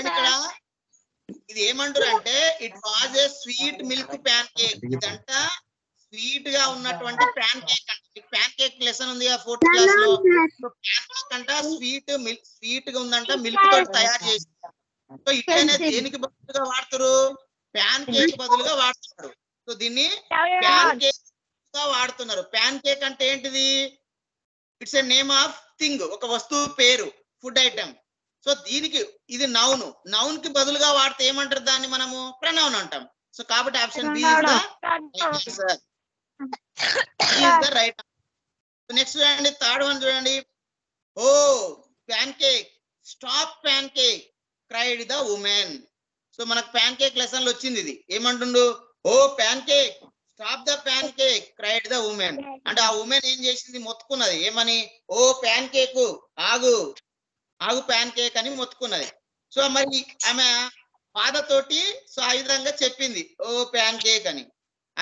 ఇక్కడ ఇది ఏమంటారు అంటే it was a sweet milk pancake. ఇదంట స్వీట్ గా ఉన్నటువంటి ప్యాన్ కేక్ అంటే ప్యాన్ కేక్ లెసన్ ఉంది కదా 4th క్లాస్ లో. ప్యాన్ కేక్ అంట స్వీట్ గా ఉందంట, మిల్క్ తో తయారు చేసి. సో ఇట్ అనేది దేనికి బదులుగా వాడతారు? ప్యాన్ కేక్ బదులుగా వాడుతున్నారు. సో దీన్ని ప్యాన్ కేక్ గా వాడుతున్నారు. ప్యాన్ కేక్ అంటే ఏంటిది? It's a name of thing, ఒక వస్తువు పేరు, ఫుడ్ ఐటమ్. సో దీనికి ఇది నౌన్. నౌన్ కి బదులుగా వాడితే ఏమంటారు దాన్ని? మనము ప్రనౌన్ అంటాం. సో కాబట్టి option B is the right answer. Next చూడండి, థర్డ్ వన్ చూడండి. Oh pancake, stop pancake, cried the women. So మనకు ప్యాన్ కేక్ లెసన్ లో వచ్చింది ఇది. ఏమంటుండు? Oh pancake, stop the pancake, cried the women. అంటే ఆ women ఏం చేసింది? మొత్తుకున్నది. ఏమని? ఓ ప్యాన్ కేక్, ఆగు ఆగు ప్యాన్ కేక్ అని మొత్తుకున్నది. సో మరి ఆమె బాధతోటి సో ఆ విధంగా చెప్పింది ఓ ప్యాన్ కేక్ అని.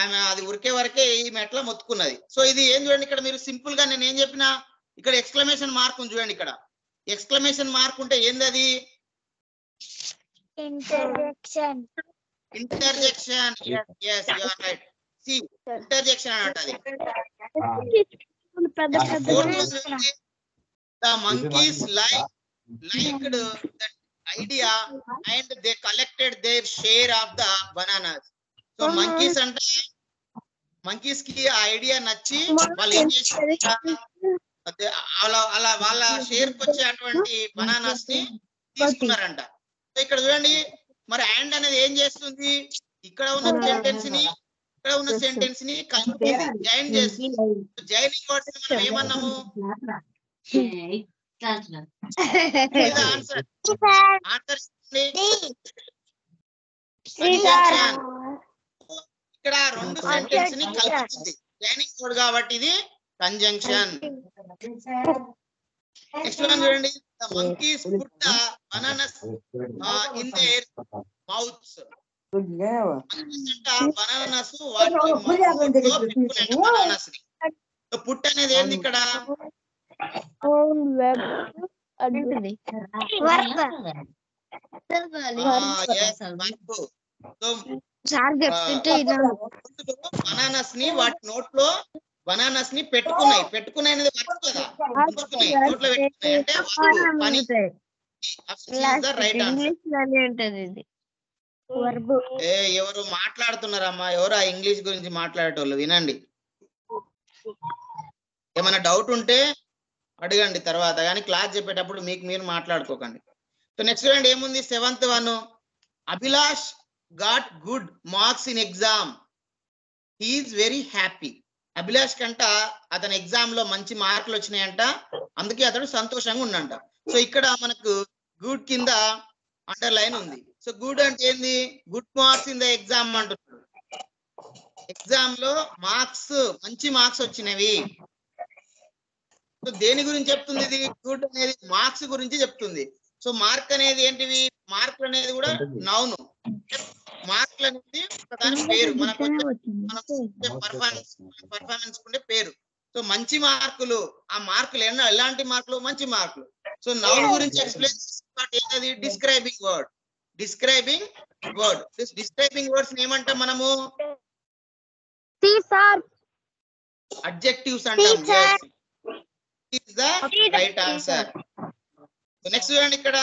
ఆమె అది ఉరికే వరకే ఈమె ఎట్లా మొత్తుకున్నది. సో ఇది ఏం చూడండి, ఇక్కడ మీరు సింపుల్ గా నేను ఏం చెప్పినా ఇక్కడ ఎక్స్క్లమేషన్ మార్క్ ఉంది చూడండి. ఇక్కడ ఎక్స్క్లమేషన్ మార్క్ ఉంటే ఏంది అది? Interjection. yes you are right. see interjection అన్నమాట అది. the monkeys liked that idea and they collected their share of the bananas. so monkeys అంటే monkeys కి ఆ ఐడియా నచ్చి వాళ్ళు ఏం చేశారు? అలా వాళ్ళ షేర్ కి వచ్చేటువంటి బనానాస్ ని తీసుకున్నారంట. సో ఇక్కడ చూడండి మరి అండ్ అనేది ఏం చేస్తుంది? ఇక్కడ ఉన్న సెంటెన్స్ ని ఇక్కడ ఉన్న సెంటెన్స్ ని కలిపి జాయిన్ చేస్తుంది. జాయినింగ్ వర్డ్స్ ని మనం ఏమన్నాము? ఆన్సర్ ఇక్కడ రెండు సెంటెన్స్ ని కలుపుతుంది. జాయినింగ్ వర్డ్ కాబట్టి ఇది కంజంక్షన్. నెక్స్ట్ వన్ చూడండి. The monkeys put the bananas in their mouths. Bananas వాటి బనానాస్ ని. పుట్ అనేది ఏంది ఇక్కడ? బనానాస్ ని వాటి నోట్లో బనానాస్ ని పెట్టుకున్నాయి. పెట్టుకున్నాయి అనేది వర్క్ కదా, ఉంచుకున్నాయి నోట్లో పెట్టుకున్నాయి అంటే పని. Right answer. ఎవరు మాట్లాడుతున్నారమ్మా? ఎవరు ఆ ఇంగ్లీష్ గురించి మాట్లాడేటోళ్ళు? వినండి. ఏమైనా డౌట్ ఉంటే అడగండి తర్వాత, కానీ క్లాస్ చెప్పేటప్పుడు మీకు మీరు మాట్లాడుకోకండి. సో నెక్స్ట్ చూడండి ఏముంది? 7th one. Abhilash got good marks in exam, he is very happy. Abhilash కంట అతని ఎగ్జామ్ లో మంచి మార్కులు వచ్చినాయంట, అందుకే అతడు సంతోషంగా ఉండంట. సో ఇక్కడ మనకు గుడ్ కింద అండర్లైన్ ఉంది. సో గుడ్ అంటే ఏంది? Good marks in the exam అంటున్నాడు. ఎగ్జామ్ లో మార్క్స్, మంచి మార్క్స్ వచ్చినవి. సో దేని గురించి చెప్తుంది ఇది? గుడ్ అనేది మార్క్స్ గురించి చెప్తుంది. సో మార్క్ అనేది ఏంటివి? మార్కులు అనేది కూడా నౌను. మార్కులు అనేది దాని పేరు, మనకు పర్ఫార్మెన్స్ ఉండే పేరు. సో సో మంచి మార్కులు, ఆ మార్కులు ఎలాంటి మార్కులు? మంచి మార్కులు. సో నౌన్ గురించి ఎక్స్ప్లెయిన్ ఏంటది? Describing word. Describing word. Describing words ఏమంటాం మనము? సార్ అడ్జెక్టివ్స్ అంటాం. yes is the right answer. So next చూడండి ఇక్కడ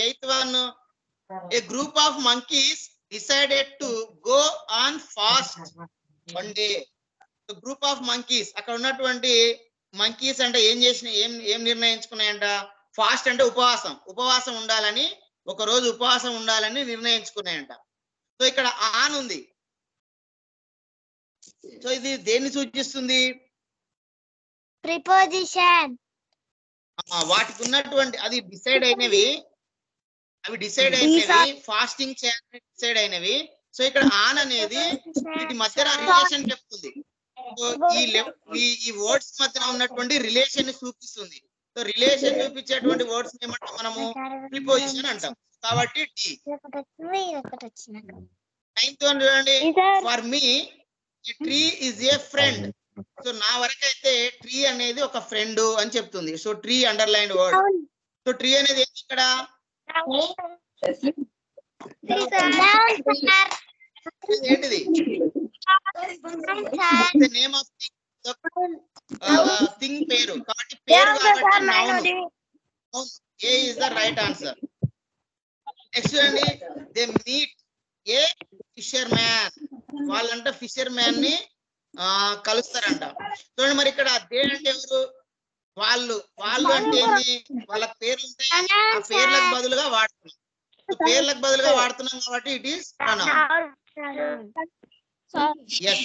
8th one. A group of monkeys decided to go on fast one day. So group of monkeys, అక్కడ ఉన్నటువంటి monkeys అంటే ఏం నిర్ణయించుకున్నాయంట? Fast అంటే ఉపవాసం ఉండాలని, ఒక రోజు ఉపవాసం ఉండాలని నిర్ణయించుకున్నాయంట. సో ఇక్కడ ఆన్ ఉంది. సో ఇది దేన్ని సూచిస్తుంది? ప్రిపోజిషన్. వాటికి ఉన్నటువంటి అది డిసైడ్ అయినవి, ఫాస్టింగ్ చేయాలని డిసైడ్ అయినవి. సో ఇక్కడ ఆన్ అనేది వీటి మధ్య రిలేషన్ చెప్తుంది. సో ఈ వర్డ్స్ మధ్య ఉన్నటువంటి రిలేషన్ చూపిస్తుంది. సో రిలేషన్ చూపించేటువంటి వర్డ్స్ ఏమంటాం మనము? ప్రిపోజిషన్ అంటాం. కాబట్టి డి. 9th one చూడండి. For me A tree is a friend. So నా వరకు అయితే ట్రీ అనేది ఒక ఫ్రెండ్ అని చెప్తుంది. So tree underline word. So tree అనేది ఏంటి ఇక్కడ? ఏంటిది? నేమ్ ఆఫ్ థింగ్ పేరు. కాబట్టి పేరు కాబట్టి noun. A is the right answer. Next చూడండి. They meet a fisherman. వాళ్ళంట ఫిషర్ మ్యాన్ ని కలుస్తారంట. చూడండి మరి ఇక్కడ దే అంటే ఎవరు? వాళ్ళు అంటే ఏంటి? వాళ్ళ పేర్లు ఉంటాయి, ఆ పేర్లకు బదులుగా వాడుతున్నాం కాబట్టి it is pronoun. yes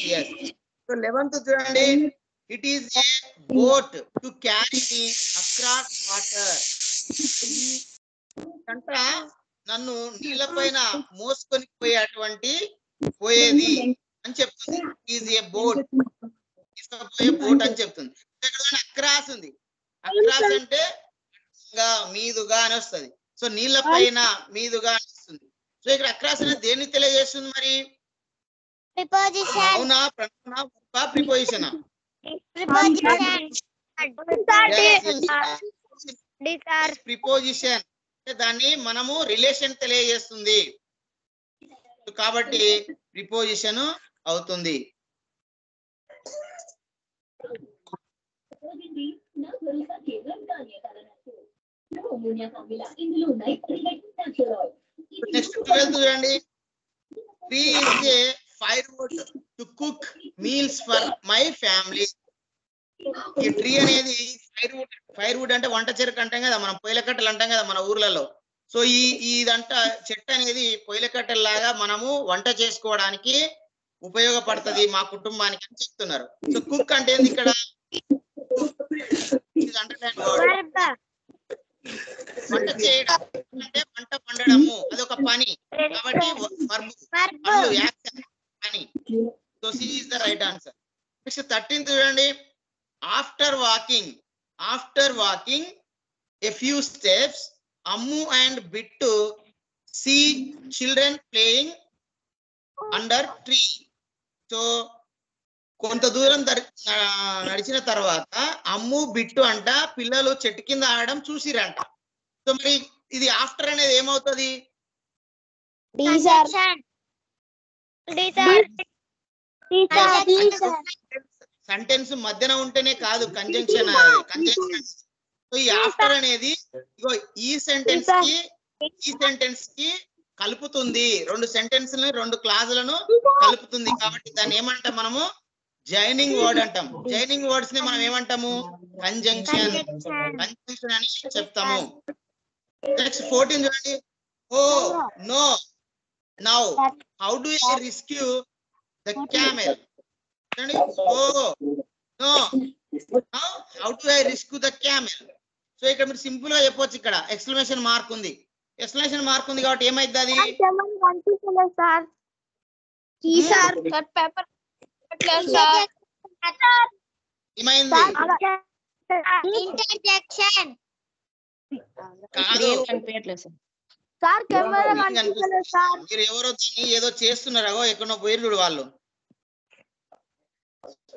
so 11th చూడండి. It is a boat to carry me across water. అంట నన్ను నీళ్ళ పైన మోసుకొని పోయేది అని చెప్తుంది. ఈజ్ ఏ బోట్, తీసుకుపోయే బోట్ అని చెప్తుంది. అక్రాస్ ఉంది. అక్రాస్ అంటే మీదుగా అని వస్తుంది. సో నీళ్ళ పైన మీదుగా అని వస్తుంది. సో ఇక్కడ అక్రాస్ అనేది దేన్ని తెలియజేస్తుంది మరి? అవునా, ప్రొనౌనా, ప్రిపోజిషనా? ప్రిపోజిషన్. దాన్ని మనము రిలేషన్ తెలియజేస్తుంది కాబట్టి ప్రిపోజిషన్ అవుతుంది. నెక్స్ట్ 12th చూడండి. Tree is a firewood to cook meals for my family. ఈ ట్రీ అనేది ఫైర్వుడ్ అంటే వంట చెరుకు అంటాం కదా, మనం పొయ్యిల కట్టెలు అంటాం కదా మన ఊర్లలో. సో ఇదంట చెట్టు అనేది పొయ్యిల కట్టెల్లాగా మనము వంట చేసుకోవడానికి ఉపయోగపడుతుంది మా కుటుంబానికి అని చెప్తున్నారు. సో కుక్ అంటే ఏంది ఇక్కడ? వంట చేయడం అంటే వంట వండడము, అదొక పని కాబట్టి పని. So C is the right answer. Next 13th చూడండి. After walking a few steps, Ammu and Bittu see children playing under tree. So కొంత దూరం నడిచిన తర్వాత అమ్ము బిట్టు అంట పిల్లలు చెట్టు కింద ఆడడం చూసిరంట. సో మరి ఇది ఆఫ్టర్ అనేది ఏమవుతుంది? సెంటెన్స్ మధ్యన ఉంటేనే కాదు, కంజంక్షన్. సో ఈ ఆఫ్టర్ అనేది ఈ సెంటెన్స్ కి కలుపుతుంది. రెండు సెంటెన్స్లను, రెండు క్లాజులను కలుపుతుంది కాబట్టి దాన్ని ఏమంటాం మనము? జాయినింగ్ వర్డ్ అంటాం. జాయినింగ్ వర్డ్స్ ని మనం ఏమంటాము? కంజంక్షన్ అని చెప్తాము. నెక్స్ట్ 14 చూడండి. Oh no now how do I rescue the camel. చూడండి. Oh no now how do I rescue the camel. So ఇక్కడ మీరు సింపుల్ గా చెప్పొచ్చు. ఇక్కడ ఎక్స్క్లమేషన్ మార్క్ ఉంది. ఎక్స్క్లమేషన్ మార్క్ ఉంది కాబట్టి ఏమైంది? అది ఏమైంది? మీరు ఎవరో ఏదో చేస్తున్నారో ఎక్కడో పోయిరు వాళ్ళు.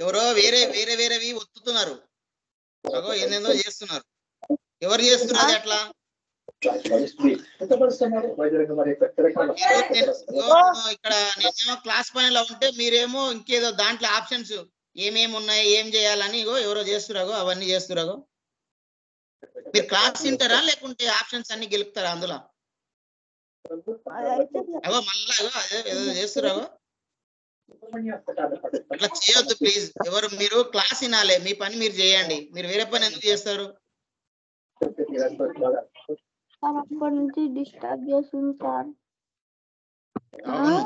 ఎవరో వేరేవి ఒత్తుతున్నారు. అగో ఏందేందో చేస్తున్నారు. ఎవరు చేస్తున్నారు అది అట్లా? ఇక్కడ నేనేమో క్లాస్ పనిలో ఉంటే మీరేమో ఇంకేదో దాంట్లో ఆప్షన్స్ ఏమేమి ఉన్నాయి, ఏం చేయాలని ఎవరో చేస్తురాగో అవన్నీ చేస్తురాగో. మీరు క్లాస్ వింటారా లేకుంటే ఆప్షన్స్ అన్ని గెలుపుతారా అందులో? అగో మళ్ళా అదే ఏదో చేస్తురాగో. అట్లా చేయొద్దు ప్లీజ్. ఎవరు మీరు క్లాస్ వినాలి, మీ పని మీరు చేయండి. మీరు వేరే పని ఎందుకు చేస్తారు? అప్పటి నుంచి డిస్టర్బ్ చేస్తుంది సార్. అవును.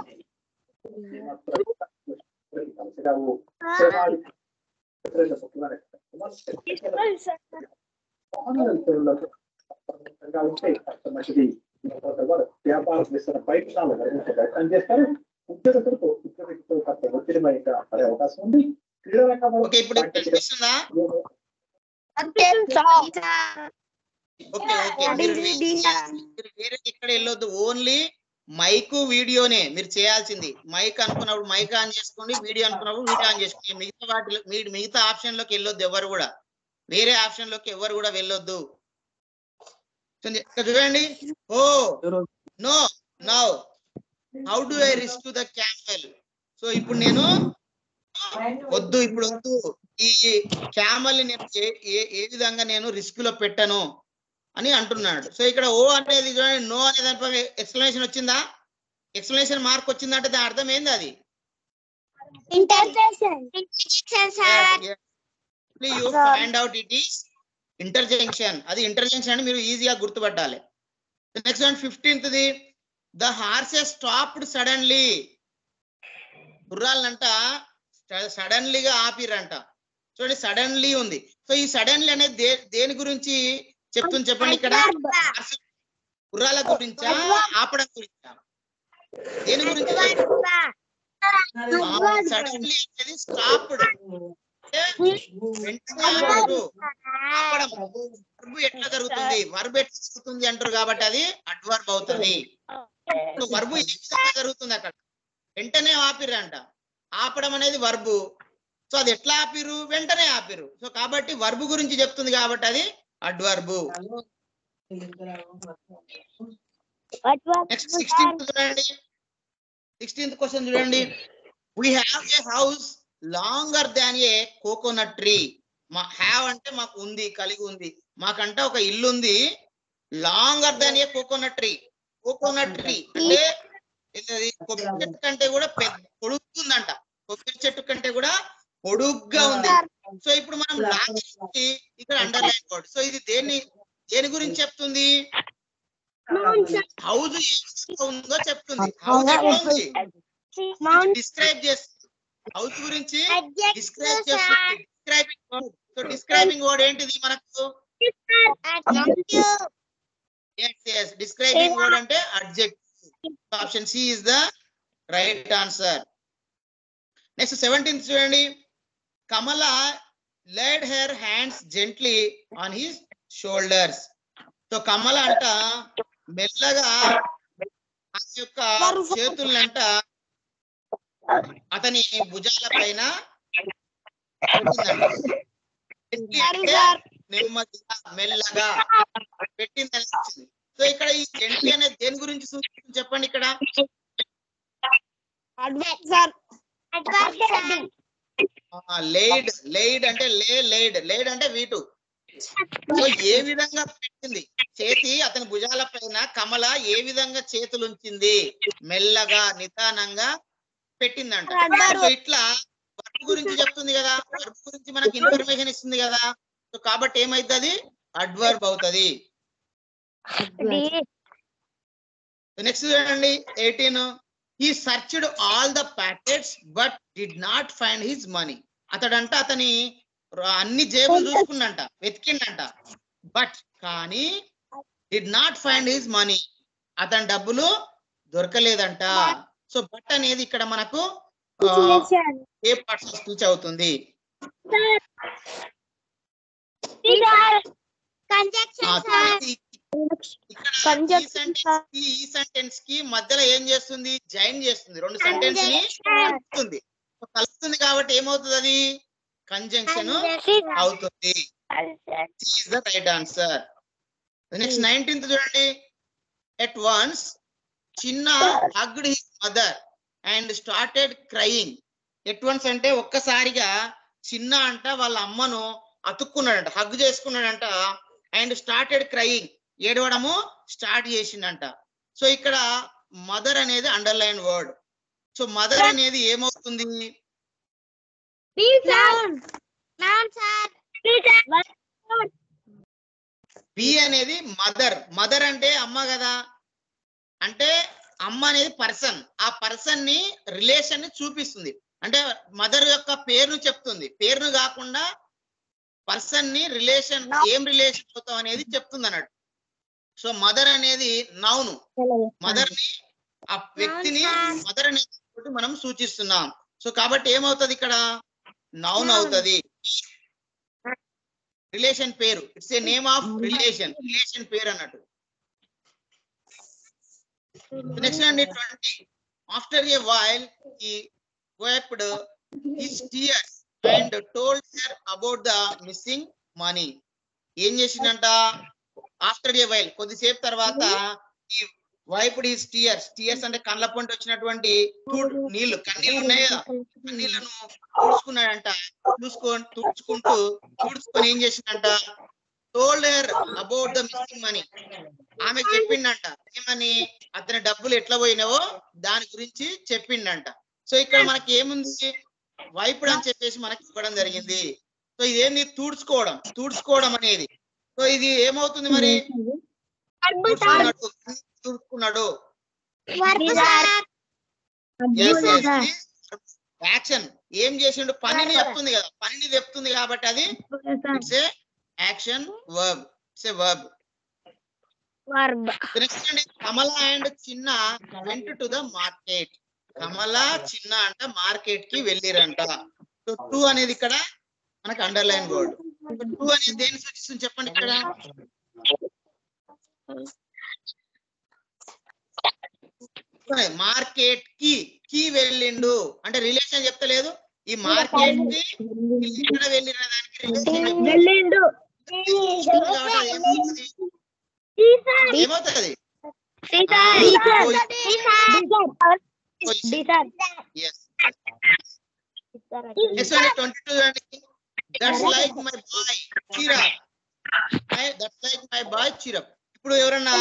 వ్యాపారం చేస్తున్న ప్రయత్నాలు ప్రయత్నం చేస్తారు. ఉద్యోగస్తులకు పడే అవకాశం ఉంది. క్రీడా రంగంలో ఓకే, ఇప్పుడు వినిపిస్తుందా? ఓకే ఓకే, మీరు వేరే ఎక్కడ వెళ్ళొద్దు. ఓన్లీ మైక్ వీడియోనే మీరు చేయాల్సింది. మైక్ అనుకున్నప్పుడు మైక్ ఆన్ చేసుకోండి, వీడియో అనుకున్నప్పుడు వీడియో ఆన్ చేసుకోండి. మిగతా వాటిలో మిగతా ఆప్షన్ లోకి వెళ్ళొద్దు. ఎవరు కూడా వేరే ఆప్షన్ లోకి ఎవరు కూడా వెళ్ళొద్దు. చూడండి. Oh no now how do I risk the camel. So ఇప్పుడు నేను వద్దు, ఇప్పుడు వద్దు, ఈ క్యామెల్ నేను ఏ విధంగా నేను రిస్క్ లో పెట్టను అని అంటున్నాడు. సో ఇక్కడ ఓ అనేది చూడండి, నో అనే దానిపై ఎక్స్ప్లెనేషన్ వచ్చిందా? ఎక్స్ప్లెనేషన్ మార్క్ వచ్చిందంటే దాని అర్థం ఏంది? అది you find out it is interjection. అది ఇంటర్జంక్షన్ అని మీరు ఈజీగా గుర్తుపట్టాలి. Next one 15th the, the horses stopped suddenly. గుర్రాలంట సడన్లీగా ఆపిరంట. చూడండి, సడన్లీ ఉంది. సో ఈ సడన్లీ అనేది దేని గురించి చెప్తుంది చెప్పండి? ఇక్కడ గుర్రాల గురించా, ఆపడం గురించా? దేని గురించి? సడన్లీ అనేది స్టాప్డ్, ఆపడం. వర్బ్ ఎట్లా జరుగుతుంది? వర్బ్ ఎట్లా జరుగుతుంది అంటారు కాబట్టి అది అడ్వర్బ్ అవుతుంది. వర్బ్ ఏ విధంగా జరుగుతుంది? అక్కడ వెంటనే ఆపిరంట. ఆపడం అనేది వర్బు. సో అది ఎట్లా ఆపిరు? వెంటనే ఆపిరు. సో కాబట్టి వర్బు గురించి చెప్తుంది కాబట్టి అది అడ్వర్బు. నెక్స్ట్ 16th చూడండి. 16th క్వశ్చన్ చూడండి. We have a house longer than a coconut tree. మా హ్యావ్ అంటే మాకు ఉంది, కలిగి ఉంది. మాకంటే ఒక ఇల్లు ఉంది, లాంగర్ దాన్ ఏ కోకోనట్ ట్రీ. కోకోనట్ ట్రీ అంటే కొబ్బరి చెట్టు కంటే కూడా పొడుగుందంట. కొబ్బరి చెట్టు కంటే కూడా పొడుగ్గా ఉంది. సో ఇప్పుడు మనం ఇక్కడ అండర్లైన్ వర్డ్. సో ఇది దేని గురించి చెప్తుంది? హౌస్ ఏ ఉందో చెప్తుంది. హౌస్ ఎట్లా ఉంది డిస్క్రైబ్ చేస్తుంది. హౌస్ గురించి డిస్క్రైబ్ చేస్తుంది. Describing word. So describing word ఏంటిది మనకు? డిస్క్రైబింగ్ వర్డ్ అంటే adjective. Option C is the right answer. Next 17th చూడండి. Kamala laid her hands gently on his shoulders. So Kamala అంట మెల్లగా ఆ యొక్క చేతులంట అతని భుజాల పైన నెమ్మదిగా మెల్లగా పెట్టిందని వచ్చింది. సో ఇక్కడ ఈ జెంట్లీ అనేది దేని గురించి సూచిస్తుంది చెప్పండి? ఇక్కడ లేడ్ అంటే లేడ్ అంటే వీటు. సో ఏ విధంగా పెట్టింది చేతి అతని భుజాల పైన? కమల ఏ విధంగా చేతులు ఉంచింది? మెల్లగా నిదానంగా పెట్టిందంట. సో ఇట్లా వర్బ్ గురించి చెప్తుంది కదా, వర్బ్ గురించి మనకి ఇన్ఫర్మేషన్ ఇస్తుంది కదా. సో కాబట్టి ఏమైతుంది? అది అడ్వర్బ్ అవుతుంది. నెక్స్ట్ చూడండి 18. He searched all the packets but did not find his money. అతడంట అతని అన్ని జేబులు చూసుకున్నంట, వెతికిండంట. బట్ కానీ did not find his money, అతని డబ్బులు దొరకలేదంట. సో బట్ అనేది ఇక్కడ మనకు ఏ పార్ట్స్ సూచి అవుతుంది? ఈ సెంటెన్స్ కి మధ్యలో ఏం చేస్తుంది? జాయిన్ చేస్తుంది. రెండు సెంటెన్స్ ని కలుపుతుంది. కలుస్తుంది కాబట్టి ఏమవుతుంది, అది కంజంక్షన్ అవుతుంది. Is the right answer. Next 19th చూడండి. At once Chinna hugged his mother and started crying. At once అంటే ఒక్కసారిగా చిన్న అంట వాళ్ళ అమ్మను అతుక్కున్నాడంట, హగ్ చేసుకున్నాడంట. అండ్ స్టార్టెడ్ క్రయింగ్, ఏడవడము స్టార్ట్ చేసిండంట. సో ఇక్కడ మదర్ అనేది అండర్లైన్ వర్డ్. సో మదర్ అనేది ఏమవుతుంది, బి అనేది మదర్. మదర్ అంటే అమ్మ కదా, అంటే అమ్మ అనేది పర్సన్. ఆ పర్సన్ ని రిలేషన్ ని చూపిస్తుంది. అంటే మదర్ యొక్క పేరును చెప్తుంది, పేరును కాకుండా పర్సన్ ని రిలేషన్, ఏం రిలేషన్ అవుతాం అనేది చెప్తుంది అన్నట్టు. సో మదర్ అనేది నౌను. మదర్ ని, ఆ వ్యక్తిని మదర్ అనేది మనం సూచిస్తున్నాం. సో కాబట్టి ఏమవుతుంది ఇక్కడ, నౌన్ అవుతుంది. రిలేషన్ పేరు, it's a name of relation, relation పేరు అన్నట్టు. నెక్స్ట్ అండి 20. After a while he wiped his tears and told her about the missing money. ఏం చేసిందంట, ఆఫ్టర్ ఏ వైల్, కొద్దిసేపు తర్వాత ఈ వైపుడ్ హిస్ టీయర్స్. టీయర్స్ అంటే కళ్ళ పొంటి వచ్చినటువంటి నీళ్లు, కన్నీళ్ళు ఉన్నాయి కదా, కన్నీళ్లను తుడుచుకున్నాడంట. తుడుచుకొని ఏం చేసిందంట, told her about the missing money. ఆమె చెప్పిండంట ఏమని, అతని డబ్బులు ఎట్లా పోయినావో దాని గురించి చెప్పిండంట. సో ఇక్కడ మనకి ఏముంది, వైపుడు అని చెప్పేసి మనకి ఇవ్వడం జరిగింది. సో ఇదేంది, తుడుచుకోవడం అనేది. సో ఇది ఏమవుతుంది మరి, తుడుచుకున్నాడు. యాక్షన్ ఏం చేసిండు, పనిని చెప్తుంది కదా, పనిని చెప్తుంది కాబట్టి అది it's a action verb, it's a verb. Next అండి, కమల అండ్ చిన్న వెంట్ టు ద మార్కెట్. కమల చిన్న అంట మార్కెట్ కి వెళ్ళిరంట. సో టూ అనేది ఇక్కడ మనకు అండర్లైన్ వర్డ్. టూ అనేది దేని సూచిస్తుంది చెప్పండి ఇక్కడ, మార్కెట్ కి వెళ్ళిండు అంటే రిలేషన్ చెప్తలేదు. ఈ మార్కెట్ కి ఇక్కడ వెళ్ళిన దానికి రిలేషన్ ఏమవుతుంది, నెక్స్ట్ 22 అండి. That's like my boy cheer up. That's like my boy cheer up. ఇప్పుడు ఎవరన్నా,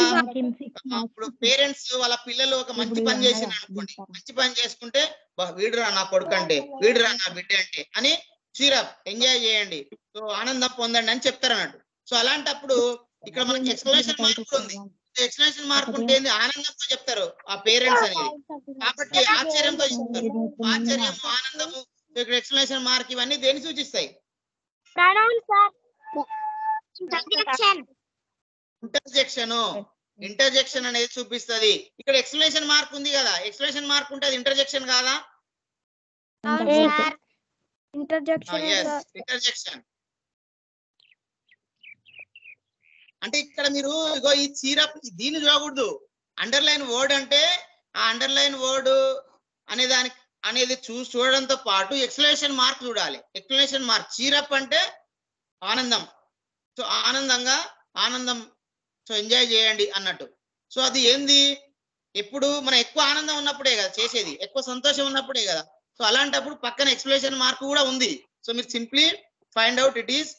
ఇప్పుడు పేరెంట్స్ వాళ్ళ పిల్లలు ఒక మంచి పని చేసిన అనుకోండి, మంచి పని చేసుకుంటే వీడురా నా కొడుకు అంటే, వీడురా నా బిడ్డ అంటే అని cheer up, ఎంజాయ్ చేయండి, సో ఆనందం పొందండి అని చెప్తారు అన్నట్టు. సో అలాంటప్పుడు ఇక్కడ మనకి ఎక్స్ప్లెనేషన్ మార్క్ ఉంది. ఎక్స్ప్లెనేషన్ మార్క్ ఉంటే ఆనందంతో చెప్తారు ఆ పేరెంట్స్ అనేది, కాబట్టి ఆశ్చర్యంతో చెప్తారు. ఆశ్చర్యము, ఆనందము, ఇక్కడ ఎక్స్ప్లెనేషన్ మార్క్ ఇవన్నీ దేని సూచిస్తాయి, ఇంటర్జెక్షన్ అనేది చూపిస్తుంది. ఇక్కడ ఎక్స్ప్లెనేషన్ మార్క్ ఉంది కదా, ఎక్స్ప్లెనేషన్ మార్క్ ఉంటే అది ఇంటర్జెక్షన్ కాదా, ఇంటర్జెక్షన్. అంటే ఇక్కడ మీరు ఇగో ఈ చీరప్ దీన్ని చూడకూడదు. అండర్లైన్ వర్డ్ అంటే ఆ అండర్లైన్ వర్డ్ అనే దానికి అనేది చూడడంతో పాటు ఎక్స్ప్లెనేషన్ మార్క్ చూడాలి. ఎక్స్ప్లెనేషన్ మార్క్, చీరప్ అంటే ఆనందం, సో ఆనందంగా, ఆనందం, సో ఎంజాయ్ చేయండి అన్నట్టు. సో అది ఏంది, ఎప్పుడు మనం ఎక్కువ ఆనందం ఉన్నప్పుడే కదా చేసేది, ఎక్కువ సంతోషం ఉన్నప్పుడే కదా. సో అలాంటప్పుడు పక్కన ఎక్స్ప్లెనేషన్ మార్క్ కూడా ఉంది. సో మీరు simply find out it is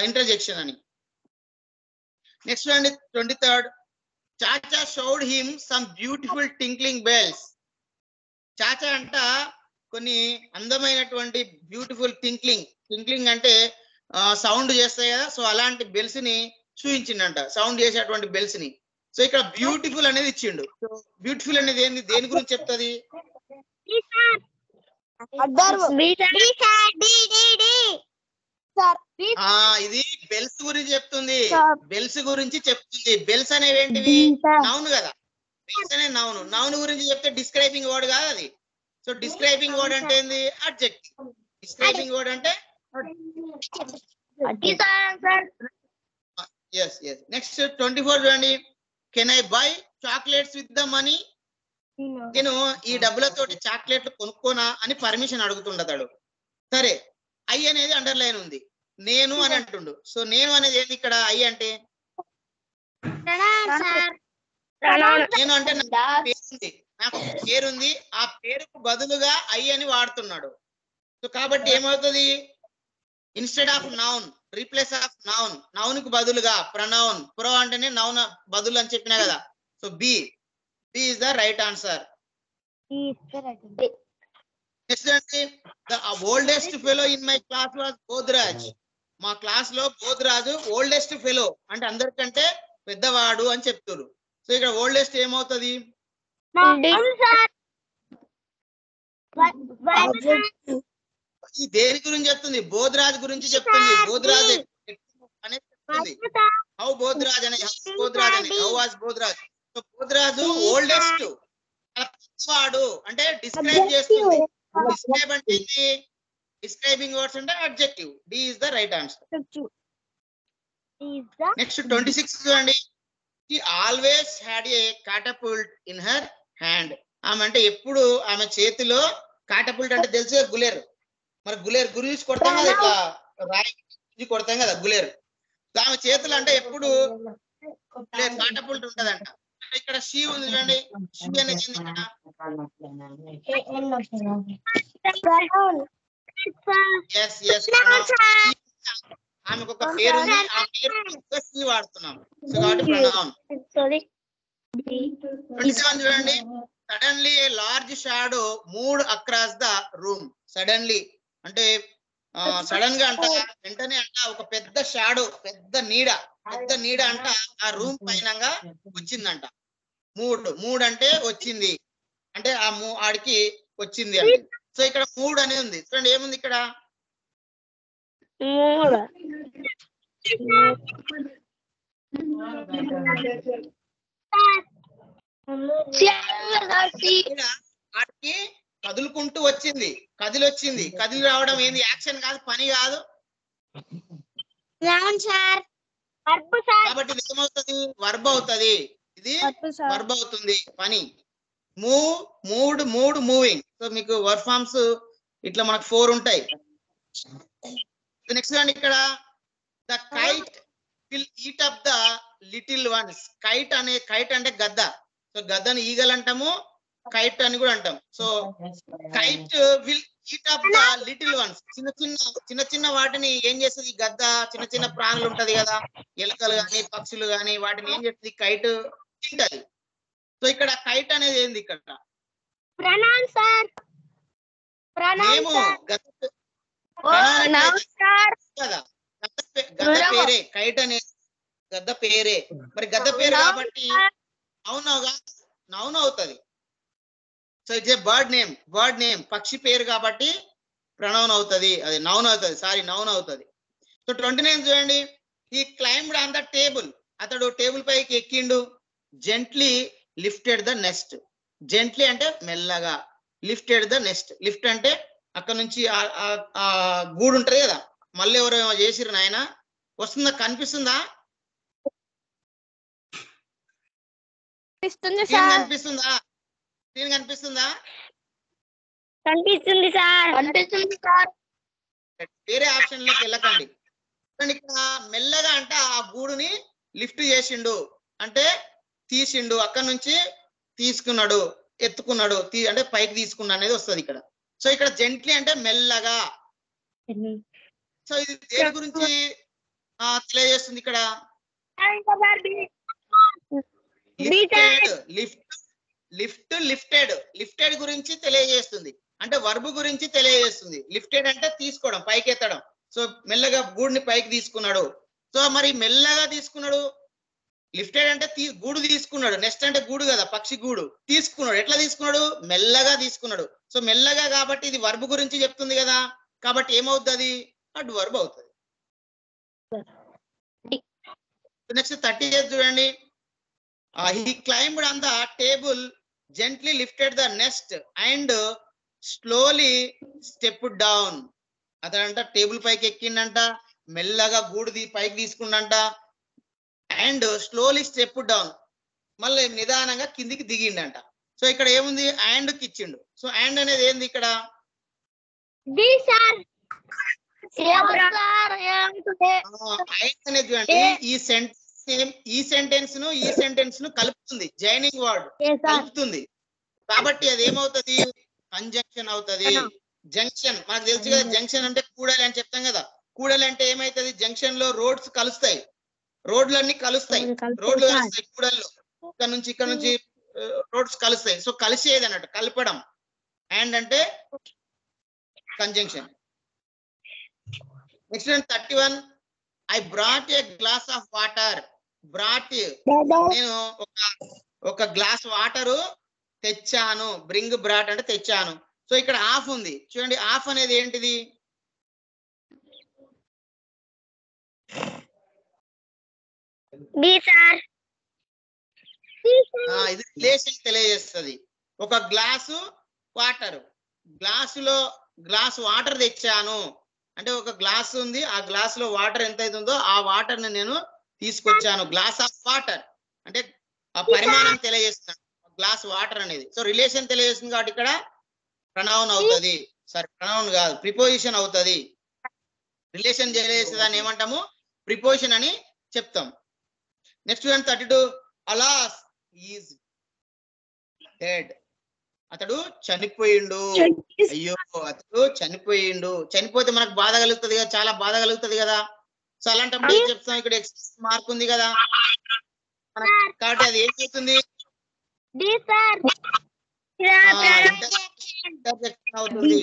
interjection అని. నెక్స్ట్ అండి 23rd. Chacha showed him some beautiful tinkling bells. Chacha అంట కొన్ని అందమైనటువంటి బ్యూటిఫుల్ టింక్లింగ్ అంటే సౌండ్ చేస్తాయి కదా, సో అలాంటి బెల్స్ ని చూపించిండంట, సౌండ్ చేసేటువంటి బెల్స్ ని. సో ఇక్కడ బ్యూటిఫుల్ అనేది ఇచ్చిండు. బ్యూటిఫుల్ అనేది ఏంది, దేని గురించి చెప్తుంది, ఇది బెల్స్ గురించి చెప్తుంది. బెల్స్ గురించి చెప్తుంది. బెల్స్ అనేవి ఏంటివి, నౌన్ కదా, బెల్స్ అనే నౌన్. నౌన్ గురించి చెప్తే డిస్క్రైబింగ్ వర్డ్ కాదు అది. సో డిస్క్రైబింగ్ వర్డ్ అంటే ఏంది, అడ్జెక్టివ్. డిస్క్రైబింగ్ వర్డ్ అంటే yes. నెక్స్ట్ 24 చూడండి. Can I by chocolates with the money. నేను ఈ డబ్బులతోటి చాక్లెట్లు కొనుక్కోనా అని పర్మిషన్ అడుగుతుండతాడు. సరే, ఐ అనేది అండర్లైన్ ఉంది, నేను అని అంటుండు. సో నేను అనేది ఏంది ఇక్కడ? ఐ అంటే నేను అంటే నాకు పేరుంది, ఆ పేరుకు బదులుగా ఐ అని వాడుతున్నాడు. సో కాబట్టి ఏమవుతుంది? Instead of noun, replace of noun, noun కు బదులుగా ప్రొనౌన్. ప్రో అంటేనే నౌన్ బదులు అని చెప్పినా కదా. So B is the right answer. Next అండి, the oldest fellow in my class was Bodhraj. మా క్లాస్ లో బోధరాజు ఓల్డెస్ట్ ఫెలో అంటే అందరికంటే పెద్దవాడు అని చెప్తారు. సో ఇక్కడ ఓల్డెస్ట్ ఏమవుతుంది? ఈ దేని గురించి చెప్తుంది? బోధరాజ్ గురించి చెప్తుంది. బోధరాజ్ అనేది చెప్తుంది. హౌ బోధరాజ్ అనే how was Bodhraj. So Bodhraj oldest వాడు అంటే డిస్క్రైబ్ చేస్తుంది. డిస్క్రైబ్ అంటే ఏంటి? డిస్క్రైబింగ్ వర్డ్స్ అంటే adjective. D is the right answer. Next 26 చూడండి. She always had a catapult in her hand. ఆమె అంటే ఎప్పుడు ఆమె చేతిలో కాటపుల్ట్ అంటే తెలుసు గులేరు. మరి గులేరు గురించి కొడతాం కదా, ఇట్లా రాయి కొడతాం కదా గులేరు. ఆమె చేతులు అంటే ఎప్పుడు కాటపుల్ట్ ఉంటదంట. ఇక్కడ షీ ఉంది చూడండి. షీ అనేది ఇక్కడ ఆమెకు ఒక పేరు ఉంది, ఆ పేరు షీ వాడుతున్నాం. సో కాబట్టి ప్రొనౌన్. చూడండి. Suddenly a large shadow moved across the room. Suddenly అంటే సడన్ గా అంట, వెంటనే అంట ఒక పెద్ద షాడో, పెద్ద నీడ అంట ఆ రూమ్ పైనంగా వచ్చిందంట. మూడ్ అంటే వచ్చింది అంటే ఆ ఆడికి వచ్చింది అంటే. సో ఇక్కడ మూడ్ అనేది ఉంది చూడండి. ఏముంది ఇక్కడ? వాటికి కదులుకుంటూ వచ్చింది, కదిలొచ్చింది. కదిలి రావడం ఏంది? యాక్షన్ కాదు, పని కాదు. కాబట్టి ఇది ఏమవుతుంది? వర్బ్ అవుతుంది. ఇది వర్బ్ అవుతుంది, పని. Mood, moving. సో మీకు వర్బ్ ఫార్మ్స్ ఇట్లా మనకు 4 ఉంటాయి. నెక్స్ట్ అండి, ఇక్కడ the kite will eat up the little once. Kite అంటే గద్ద. సో గద్దను ఈగల్ అంటాము, కైట్ అని కూడా అంటాం. So kite will eat up the little once. చిన్న చిన్న వాటిని ఏం చేస్తుంది గద్ద? చిన్న చిన్న ప్రాణులు ఉంటది కదా, ఎలుకలు గాని పక్షులు గాని, వాటిని ఏం చేస్తుంది? కైట్ తింటది. సో ఇక్కడ కైట్ అనేది ఏంది? ఇక్కడ మేము గద్ద పేరే కైట్ అనేది, గద్ద పేరే. మరి గద్ద పేరు కాబట్టి నౌన్ అవుతుంది. So it's a bird name, పక్షి పేరు కాబట్టి ప్రొనౌన్ అవుతుంది, అది నౌన్ అవుతుంది. నౌన్ అవుతుంది. సో 29 చూడండి. He climbed on the table. అతడు టేబుల్ పైకి ఎక్కిండు. Gently lifted the nest. Gently అంటే మెల్లగా, లిఫ్టెడ్ ద నెస్ట్. లిఫ్ట్ అంటే అక్కడ నుంచి ఆ గూడు ఉంటది కదా, మళ్ళీ ఎవరో ఏమో చేసిరు నాయన. వస్తుందా? కనిపిస్తుందా? కనిపిస్తుందా? వేరే ఆప్షన్ లోకి వెళ్ళకండి. ఇక్కడ మెల్లగా అంటే ఆ గూడుని లిఫ్ట్ చేసిండు అంటే తీసిండు, అక్కడ నుంచి తీసుకున్నాడు, ఎత్తుకున్నాడు, అంటే పైకి తీసుకున్నా అనేది వస్తుంది ఇక్కడ. సో ఇక్కడ జెంట్లీ అంటే మెల్లగా. సో ఇది దేని గురించి తెలియజేస్తుంది? ఇక్కడ లిఫ్టెడ్ గురించి తెలియజేస్తుంది. అంటే వర్బ్ గురించి తెలియజేస్తుంది. లిఫ్టెడ్ అంటే తీసుకోవడం, పైకి ఎత్తడం. సో మెల్లగా గూడుని పైకి తీసుకున్నాడు. సో మరి మెల్లగా తీసుకున్నాడు. లిఫ్టెడ్ అంటే గూడు తీసుకున్నాడు. నెక్స్ట్ అంటే గూడు కదా, పక్షి గూడు తీసుకున్నాడు. ఎట్లా తీసుకున్నాడు? మెల్లగా తీసుకున్నాడు. సో మెల్లగా కాబట్టి ఇది వర్బ్ గురించి చెప్తుంది కదా, కాబట్టి ఏమవుతుంది? అడ్ వర్బ్ అవుతుంది. నెక్స్ట్ 30 చూడండి. He climbed on the table, gently lifted the nest and slowly stepped down. అతడంట టేబుల్ పైకి ఎక్కిండంట, మెల్లగా గూడు పైకి తీసుకుండంట, అండ్ స్లోలీ స్టెప్ డౌన్, మళ్ళీ నిదానంగా కిందికి దిగిండంట. సో ఇక్కడ ఏముంది అండ్ కి ఇచ్చిండు. సో అండ్ అనేది ఏంది ఇక్కడ డి సార్ అనేది చూడండి ఈ సెంటెన్స్ ను కలుపుతుంది, జాయినింగ్ వర్డ్ కలుపుతుంది. కాబట్టి అది ఏమవుతుంది కంజంక్షన్ అవుతుంది. జంక్షన్ మనకు తెలుసు కదా, జంక్షన్ అంటే కూడలి అని చెప్తాం కదా. కూడలి అంటే ఏమైతుంది, జంక్షన్ లో రోడ్స్ కలుస్తాయి, రోడ్లన్నీ కలుస్తాయి, రోడ్లు కలుస్తాయి కూడల్లో, ఇక్కడ నుంచి రోడ్స్ కలుస్తాయి. సో కలిసేది అన్నట్టు, కలపడం. అండ్ అంటే conjunction. Next 31 I brought A glass of water. Brought నేను ఒక గ్లాస్ వాటర్ తెచ్చాను. బ్రింగ్ బ్రాట్ అంటే తెచ్చాను. సో ఇక్కడ ఆఫ్ ఉంది చూడండి. ఆఫ్ అనేది ఏంటిది, ఇది రిలేషన్ తెలియజేస్తుంది. ఒక గ్లాసు వాటర్, గ్లాస్ వాటర్ తెచ్చాను అంటే ఒక గ్లాస్ ఉంది, ఆ గ్లాస్ లో వాటర్ ఎంత అవుతుందో ఆ వాటర్ ని నేను తీసుకొచ్చాను. గ్లాస్ ఆఫ్ వాటర్ అంటే ఆ పరిమాణం తెలియజేస్తున్నాను గ్లాస్ వాటర్ అనేది. సో రిలేషన్ తెలియజేస్తుంది కాబట్టి ఇక్కడ ప్రొనౌన్ అవుతుంది. సారీ ప్రొనౌన్ కాదు, ప్రిపోజిషన్ అవుతుంది. రిలేషన్ తెలియజేస్తుంది అని ఏమంటాము, ప్రిపోజిషన్ అని చెప్తాం. Next 32 అలాస్ is dead. అతడు చనిపోయిండు. అయ్యో అతడు చనిపోయిండు. చనిపోతే మనకు బాధ కలుగుతుంది కదా, చాలా బాధ కలుగుతుంది కదా. సో అలాంటప్పుడు ఏం చెప్తాం, ఇక్కడ ఎక్స్ మార్క్ ఉంది కదా కాబట్టి అది ఏమవుతుంది, ఇంటర్జెక్షన్ అవుతుంది.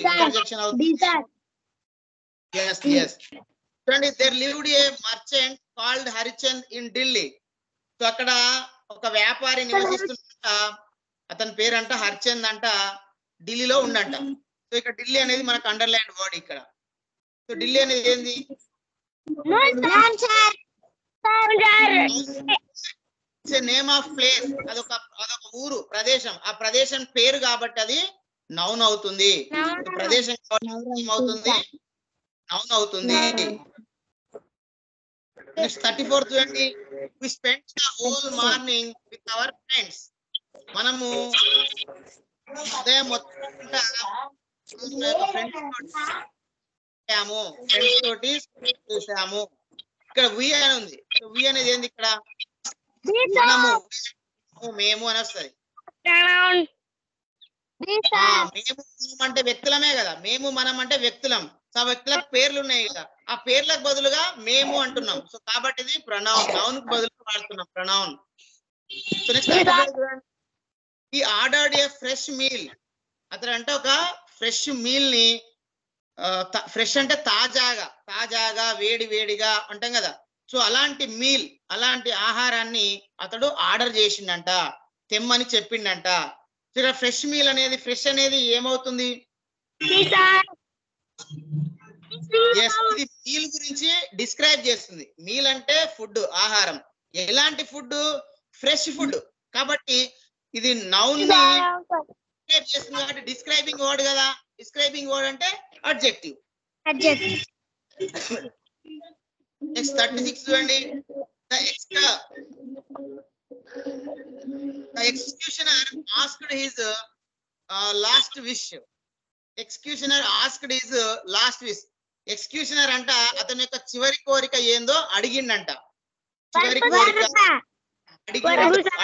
చూడండి, there lived a merchant called Harichand in Delhi. So అక్కడ ఒక వ్యాపారి నివసిస్తున్నట, అతని పేరంట హరిచంద్ అంట, ఢిల్లీలో ఉండంట. సో ఇక్కడ ఢిల్లీ అనేది మనకు అండర్లైన్ వర్డ్ ఇక్కడ. సో ఢిల్లీ అనేది ఏంది, నేమ్ ఆఫ్ ప్లేస్. అదొక ఊరు, ప్రదేశం. ఆ ప్రదేశం పేరు కాబట్టి అది నౌన్ అవుతుంది. ప్రదేశం అవుతుంది, నౌన్ అవుతుంది. నెక్స్ట్ 34 చూడండి, we spent the whole morning with our friends. మనము ఉదయం మొత్తం ఫ్రెండ్స్ తోటి చూసాము. ఇక్కడ వి అని ఉంది. వి అనేది ఏంది, ఇక్కడ మనము, మేము అని వస్తుంది. మేము అంటే వ్యక్తులమే కదా, మేము మనం అంటే వ్యక్తులం. సో వ్యక్తులకు పేర్లు ఉన్నాయి కదా, ఆ పేర్లకు బదులుగా మేము అంటున్నాం. సో కాబట్టి ఇది ప్రొనౌన్, నౌన్ కు బదులుగా వాడుతున్నాం ప్రొనౌన్. సో నెక్స్ట్ ఈ ఆర్డర్డ్ ఏ ఫ్రెష్ మీల్. అతను అంటే ఒక ఫ్రెష్ మీల్ ని, ఫ్రెష్ అంటే తాజాగా వేడిగా అంటాం కదా. సో అలాంటి మీల్, అలాంటి ఆహారాన్ని అతడు ఆర్డర్ చేసిండంట, తెమ్మని చెప్పిండంట. సో ఇక్కడ ఫ్రెష్ మీల్ అనేది, ఫ్రెష్ అనేది ఏమవుతుంది, ఇది మీల్ గురించి డిస్క్రైబ్ చేస్తుంది. మీల్ అంటే ఫుడ్, ఆహారం. ఎలాంటి ఫుడ్, ఫ్రెష్ ఫుడ్. కాబట్టి ఇది నౌన్ ని డిస్క్రైబ్ చేస్తుంది కాబట్టి డిస్క్రైబింగ్ వర్డ్ కదా. డిస్క్రైబింగ్ వర్డ్ అంటే అడ్జెక్టివ్. నెక్స్ట్ 36 చూడండి, the executioner asked his last wish. Executioner asked his last wish. ఎక్స్క్యూషనర్ అంట అతని యొక్క చివరి కోరిక ఏందో అడిగిండంట. చివరి కోరిక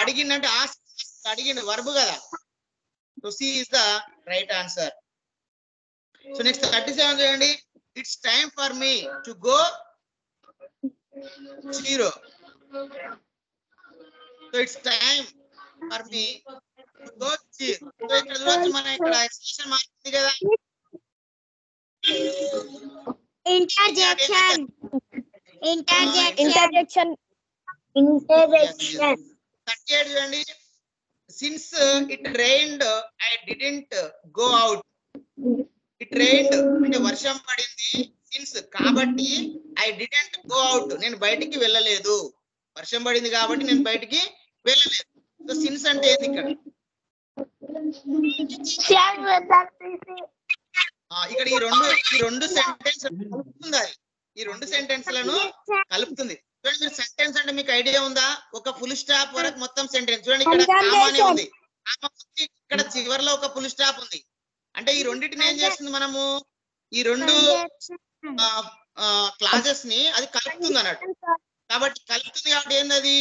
అడిగిండంటే అడిగిండు వర్బ్ కదా. So C is the right answer. So next 37 చూడండి, it's time for me to go zero. So it's time for me to go zero. So ఇక్కడ చూడొచ్చు మనం, ఇక్కడ ఎక్స్ప్రెషన్ మారింది కదా. ఇంటర్జెక్షన్. చూడండి, since it rained I didn't go out. It rained అంటే వర్షం పడింది, సిన్స్ కాబట్టి ఐ డిడ్ంట్ గో అవుట్ నేను బయటికి వెళ్ళలేదు. వర్షం పడింది కాబట్టి నేను బయటికి వెళ్ళలేదు. సో సిన్స్ అంటే ఏంది ఇక్కడ, ఇక్కడ ఈ రెండు సెంటెన్స్ ఉండాలి. ఈ రెండు సెంటెన్స్లను కలుపుతుంది. చూడండి, మీరు సెంటెన్స్ అంటే మీకు ఐడియా ఉందా, ఒక ఫుల్ స్టాప్ వరకు మొత్తం సెంటెన్స్. చూడండి ఇక్కడ కామానే ఉంది, ఇక్కడ చివరిలో ఒక ఫుల్ స్టాప్ ఉంది. అంటే ఈ రెండింటిని ఏం చేస్తుంది మనము, ఈ రెండు క్లాసెస్ ని అది కలుపుతుంది అన్నట్టు. కాబట్టి కలుపుతుంది కాబట్టి ఏంది,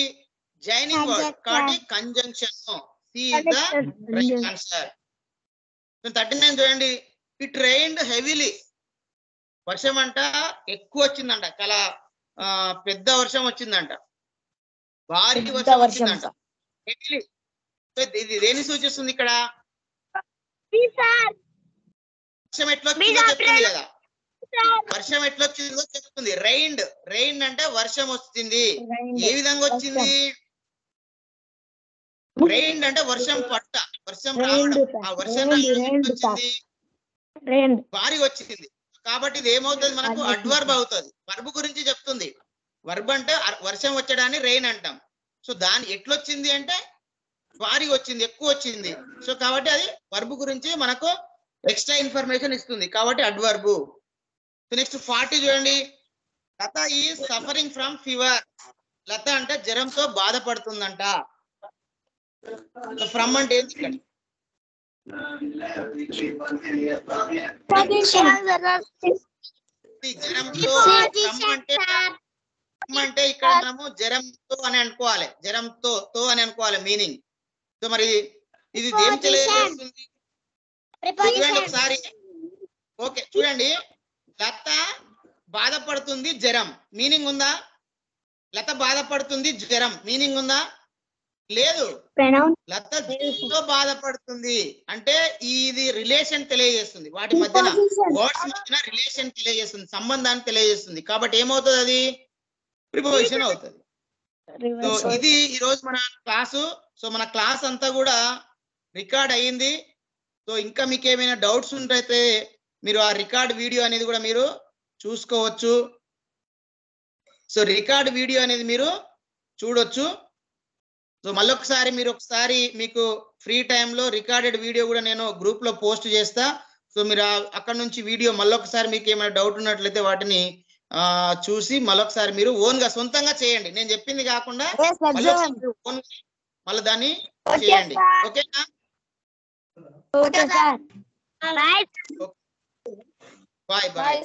జాయినింగ్ వర్డ్, కాబట్టి conjunction. C is the right answer. 39 చూడండి. It rained heavily. వర్షం అంట ఎక్కువ వచ్చిందంట, చాలా పెద్ద వర్షం వచ్చిందంట, భారీ వర్షం వచ్చిందంట, హెవీలీ. ఇది దేని సూచిస్తుంది ఇక్కడ? వర్షం ఎట్లొచ్చిందో చెప్తుంది కదా, వర్షం ఎట్లొచ్చిందో చెప్తుంది. రెయిన్డ్, రెయిన్ అంటే వర్షం వచ్చింది. ఏ విధంగా వచ్చింది? రెయిన్ అంటే వర్షం పట్ట, వర్షం రావడం. ఆ వర్షం వచ్చింది, భారీ వచ్చింది. కాబట్టి ఇది ఏమవుతుంది మనకు? అడ్వర్బ్ అవుతుంది. వర్బ్ గురించి చెప్తుంది. వర్బ్ అంటే వర్షం వచ్చడాన్ని రెయిన్ అంటాం. సో దాని ఎట్లొచ్చింది అంటే భారీ వచ్చింది, ఎక్కువ వచ్చింది. సో కాబట్టి అది వర్బ్ గురించి మనకు ఎక్స్ట్రా ఇన్ఫర్మేషన్ ఇస్తుంది, కాబట్టి అడ్వర్బ్. నెక్స్ట్ 40 చూడండి. లత ఈజ్ సఫరింగ్ ఫ్రమ్ ఫీవర్. లత అంటే జ్వరంతో బాధపడుతుందంట. ఫ్రమ్ అంటే ఏంటి ఇక్కడ? జ్వరంతో. ఫ్రమ్ అంటే ఇక్కడ మనము జ్వరంతో అని అనుకోవాలి, జ్వరంతో తో అని అనుకోవాలి మీనింగ్. సో మరి ఇది ఏం తెలియజేస్తుంది చూడండి ఒకసారి. ఓకే చూడండి, లత బాధపడుతుంది జ్వరం, మీనింగ్ ఉందా? లత బాధపడుతుంది జ్వరం, మీనింగ్ ఉందా? లేదు. లత జ్వరంతో బాధపడుతుంది అంటే ఇది రిలేషన్ తెలియజేస్తుంది, వాటి మధ్యన వర్డ్స్ మధ్యన రిలేషన్ తెలియజేస్తుంది, సంబంధాన్ని తెలియజేస్తుంది. కాబట్టి ఏమవుతుంది? అది ప్రిపోజిషన్ అవుతుంది. సో ఇది ఈ రోజు మన క్లాసు. సో మన క్లాస్ అంతా కూడా రికార్డ్ అయ్యింది. సో ఇంకా మీకు ఏమైనా డౌట్స్ ఉంటే మీరు ఆ రికార్డ్ వీడియో అనేది కూడా మీరు చూసుకోవచ్చు. సో రికార్డ్ వీడియో అనేది మీరు చూడొచ్చు. సో మళ్ళొకసారి మీరు ఒకసారి మీకు ఫ్రీ టైంలో రికార్డెడ్ వీడియో కూడా నేను గ్రూప్ లో పోస్ట్ చేస్తా. సో మీరు అక్కడ నుంచి వీడియో మళ్ళొకసారి మీకు ఏమైనా డౌట్ ఉన్నట్లయితే వాటిని చూసి మళ్ళొకసారి మీరు ఓన్ గా సొంతంగా చేయండి. నేను చెప్పింది కాకుండా మళ్ళీ దాన్ని చేయండి. ఓకేనా? Bye bye.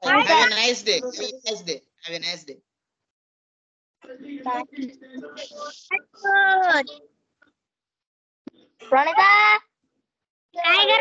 Have a nice day. Have a nice day. Have a nice day. Pranita, Tiger.